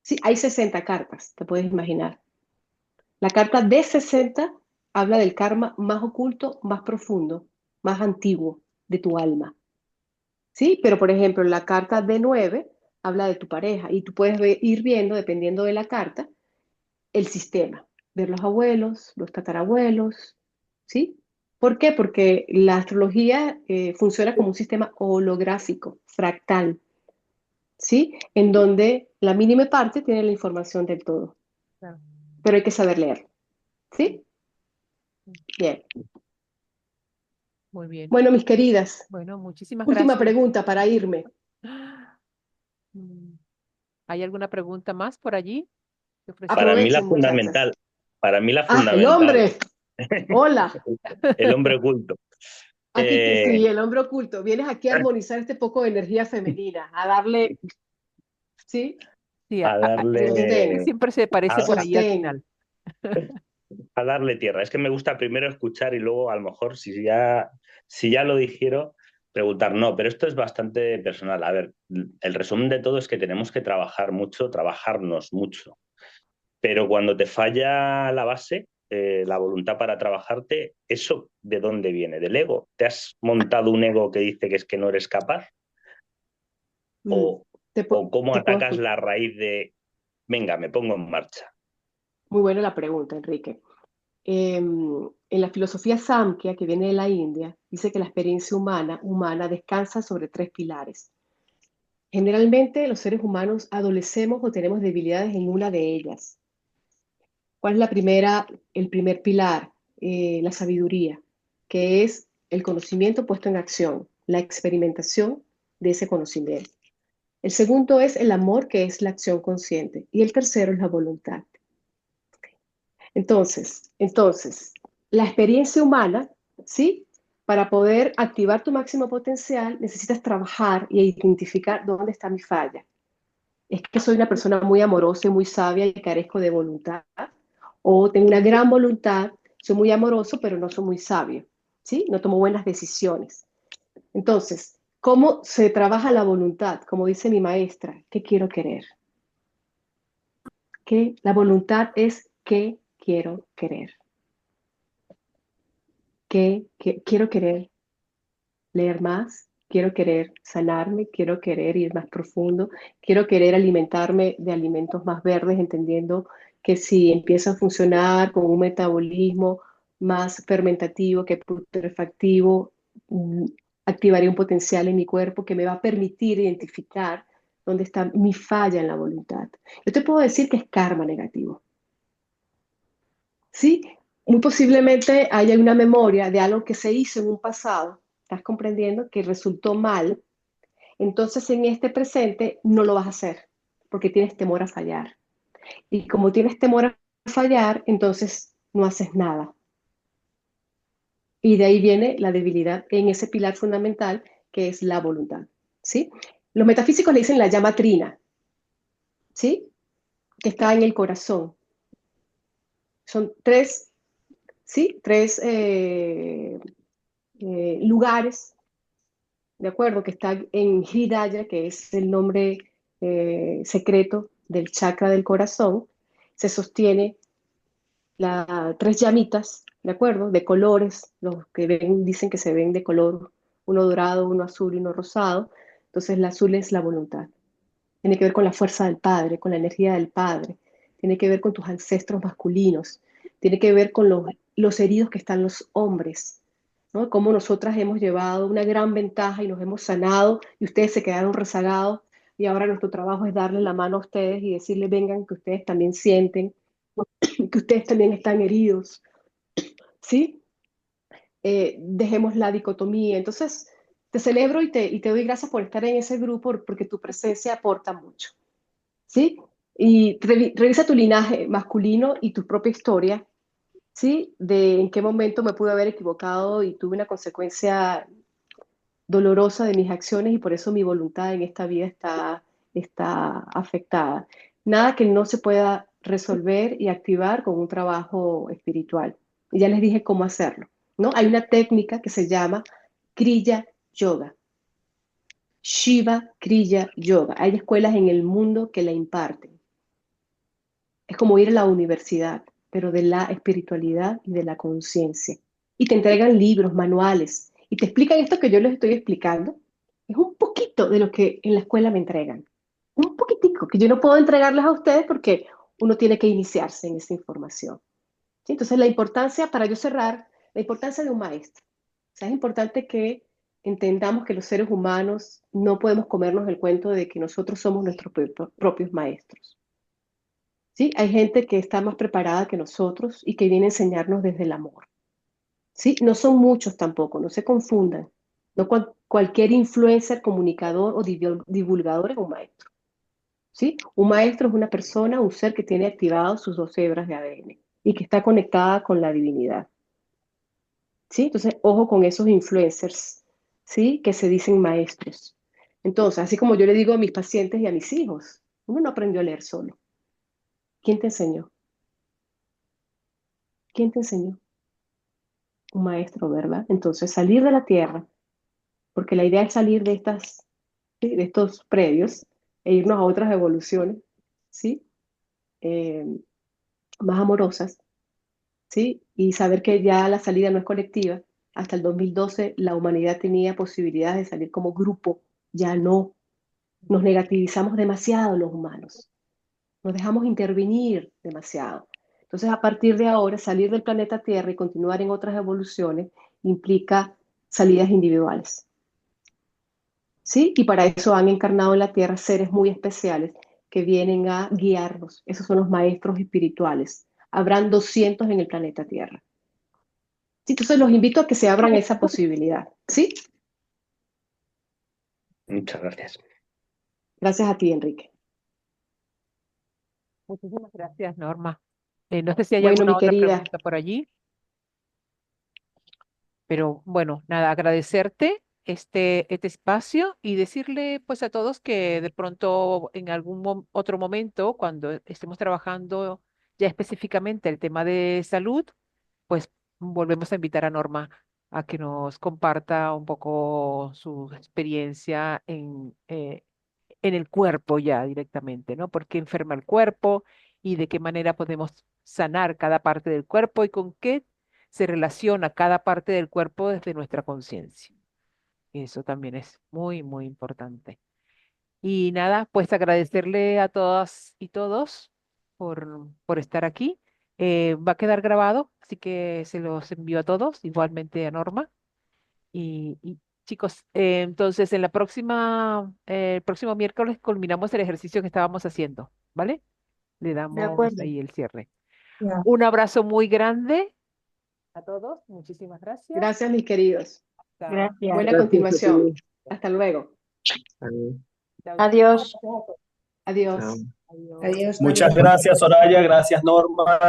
Sí, hay 60 cartas, te puedes imaginar. La carta de 60 habla del karma más oculto, más profundo, más antiguo de tu alma. ¿Sí? Pero, por ejemplo, la carta de 9 habla de tu pareja y tú puedes ir viendo, dependiendo de la carta, el sistema. Ver los abuelos, los tatarabuelos, ¿sí? ¿Por qué? Porque la astrología funciona como un sistema holográfico, fractal, ¿sí? En donde la mínima parte tiene la información del todo, Claro. pero hay que saber leer, ¿sí? Bien. Muy bien. Bueno, mis queridas, Bueno, muchísimas última gracias. pregunta para irme. Mm, ¿Hay alguna pregunta más por allí que ofrecer? Para mí la Aprovechen, muchachas. fundamental, para mí la Ah, el fundamental, hombre. Hola. el hombre oculto. Aquí, Eh, sí, el hombre oculto. Vienes aquí a armonizar este poco de energía femenina, a darle, ¿sí? Sí, a Sostén, darle, siempre se parece a, por ahí al sostén. final. a darle tierra. Es que me gusta primero escuchar y luego a lo mejor si ya lo dijeron, preguntar. No, pero esto es bastante personal. A ver, el resumen de todo es que tenemos que trabajar mucho, trabajarnos mucho. Pero cuando te falla la base, la voluntad para trabajarte, ¿eso de dónde viene? ¿Del ego? ¿Te has montado un ego que dice que es que no eres capaz? Mm, ¿O, o cómo te puedo atacas escuchar. la raíz de, venga, me pongo en marcha? Muy buena la pregunta, Enrique. En la filosofía Samkhya, que viene de la India, dice que la experiencia humana descansa sobre tres pilares. Generalmente los seres humanos adolecemos o tenemos debilidades en una de ellas. ¿Cuál es la primera, el primer pilar? La sabiduría, que es el conocimiento puesto en acción, la experimentación de ese conocimiento. El segundo es el amor, que es la acción consciente. Y el tercero es la voluntad. Entonces, la experiencia humana, ¿sí? Para poder activar tu máximo potencial, necesitas trabajar y identificar dónde está mi falla. Es que soy una persona muy amorosa y muy sabia y carezco de voluntad, o tengo una gran voluntad, soy muy amoroso, pero no soy muy sabio, ¿sí? No tomo buenas decisiones. Entonces, ¿cómo se trabaja la voluntad? Como dice mi maestra, ¿qué quiero querer? Que la voluntad es qué quiero querer. ¿Qué quiero querer? Leer más, quiero querer sanarme, quiero querer ir más profundo, quiero querer alimentarme de alimentos más verdes, entendiendo que si empiezo a funcionar con un metabolismo más fermentativo que putrefactivo, mm, activaré un potencial en mi cuerpo que me va a permitir identificar dónde está mi falla en la voluntad. Yo te puedo decir que es karma negativo. Sí, muy posiblemente haya una memoria de algo que se hizo en un pasado, estás comprendiendo que resultó mal, entonces en este presente no lo vas a hacer porque tienes temor a fallar. Y como tienes temor a fallar, entonces no haces nada. Y de ahí viene la debilidad en ese pilar fundamental que es la voluntad. ¿sí? Los metafísicos le dicen la llama trina, ¿sí? Que está en el corazón. Son tres, ¿sí? Tres lugares, ¿de acuerdo? Que están en Hridaya, que es el nombre secreto del chakra del corazón. Se sostiene tres llamitas, ¿de acuerdo? De colores, los que ven, dicen que se ven de color, uno dorado, uno azul y uno rosado. Entonces el azul es la voluntad. Tiene que ver con la fuerza del Padre, con la energía del Padre. Tiene que ver con tus ancestros masculinos. Tiene que ver con los heridos que están los hombres, ¿no? Cómo nosotras hemos llevado una gran ventaja y nos hemos sanado y ustedes se quedaron rezagados y ahora nuestro trabajo es darle la mano a ustedes y decirles, vengan, que ustedes también sienten, que ustedes también están heridos, ¿sí? Dejemos la dicotomía. Entonces, te celebro y te doy gracias por estar en ese grupo porque tu presencia aporta mucho, ¿sí? Y revisa tu linaje masculino y tu propia historia, ¿sí? De en qué momento me pude haber equivocado y tuve una consecuencia dolorosa de mis acciones y por eso mi voluntad en esta vida está afectada. Nada que no se pueda resolver y activar con un trabajo espiritual. Y ya les dije cómo hacerlo, ¿no? Hay una técnica que se llama Kriya Yoga. Shiva Kriya Yoga. Hay escuelas en el mundo que la imparten. Es como ir a la universidad, pero de la espiritualidad y de la conciencia. Y te entregan libros, manuales, y te explican esto que yo les estoy explicando. Es un poquito de lo que en la escuela me entregan. Un poquitico, que yo no puedo entregarles a ustedes porque uno tiene que iniciarse en esa información. ¿Sí? Entonces, la importancia, para yo cerrar, la importancia de un maestro. O sea, es importante que entendamos que los seres humanos no podemos comernos el cuento de que nosotros somos nuestros propios maestros. ¿Sí? Hay gente que está más preparada que nosotros y que viene a enseñarnos desde el amor. ¿Sí? No son muchos tampoco, no se confundan. No cualquier influencer, comunicador o divulgador es un maestro. ¿Sí? Un maestro es una persona, un ser que tiene activados sus 12 hebras de ADN y que está conectada con la divinidad. ¿Sí? Entonces, ojo con esos influencers, ¿sí? Que se dicen maestros. Entonces, así como yo le digo a mis pacientes y a mis hijos, uno no aprendió a leer solo. ¿Quién te enseñó? ¿Quién te enseñó? Un maestro, ¿verdad? Entonces, salir de la tierra, porque la idea es salir de ¿sí? De estos predios e irnos a otras evoluciones, ¿sí? Eh, más amorosas, ¿sí? Y saber que ya la salida no es colectiva. Hasta el 2012 la humanidad tenía posibilidades de salir como grupo, ya no. Nos negativizamos demasiado los humanos, nos dejamos intervenir demasiado. Entonces, a partir de ahora, salir del planeta Tierra y continuar en otras evoluciones implica salidas individuales. ¿Sí? Y para eso han encarnado en la Tierra seres muy especiales que vienen a guiarnos. Esos son los maestros espirituales. Habrán 200 en el planeta Tierra. ¿Sí? Entonces, los invito a que se abran esa posibilidad. ¿Sí? Muchas gracias. Gracias a ti, Enrique. Muchísimas gracias, Norma. No sé si hay Bueno, alguna mi otra querida, pregunta por allí, pero bueno, nada, agradecerte este espacio y decirle pues a todos que de pronto en algún otro momento, cuando estemos trabajando ya específicamente el tema de salud, pues volvemos a invitar a Norma a que nos comparta un poco su experiencia en el cuerpo ya directamente, ¿no? ¿Por qué enferma el cuerpo y de qué manera podemos sanar cada parte del cuerpo y con qué se relaciona cada parte del cuerpo desde nuestra conciencia? Eso también es muy, muy importante. Y nada, pues agradecerle a todas y todos por estar aquí. Va a quedar grabado, así que se los envío a todos, igualmente a Norma. Y chicos, entonces en el próximo miércoles culminamos el ejercicio que estábamos haciendo, ¿vale? Le De damos acuerdo. ahí el cierre. Ya. Un abrazo muy grande a todos. Muchísimas gracias. gracias, mis queridos. Chao. Gracias. Buena Gracias a continuación. ti. Hasta luego. Adiós. Chao, Adiós. chao. Chao. Adiós. Adiós. Adiós, Muchas María. gracias, Soraya. Gracias, Norma.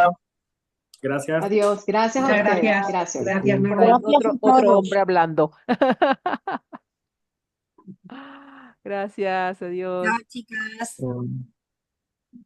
Gracias. Adiós. Gracias a Muchas ustedes. gracias. Gracias. Gracias, Por ahí Norma. Gracias a otro todos. hombre hablando. Gracias, adiós. Chao, chicas.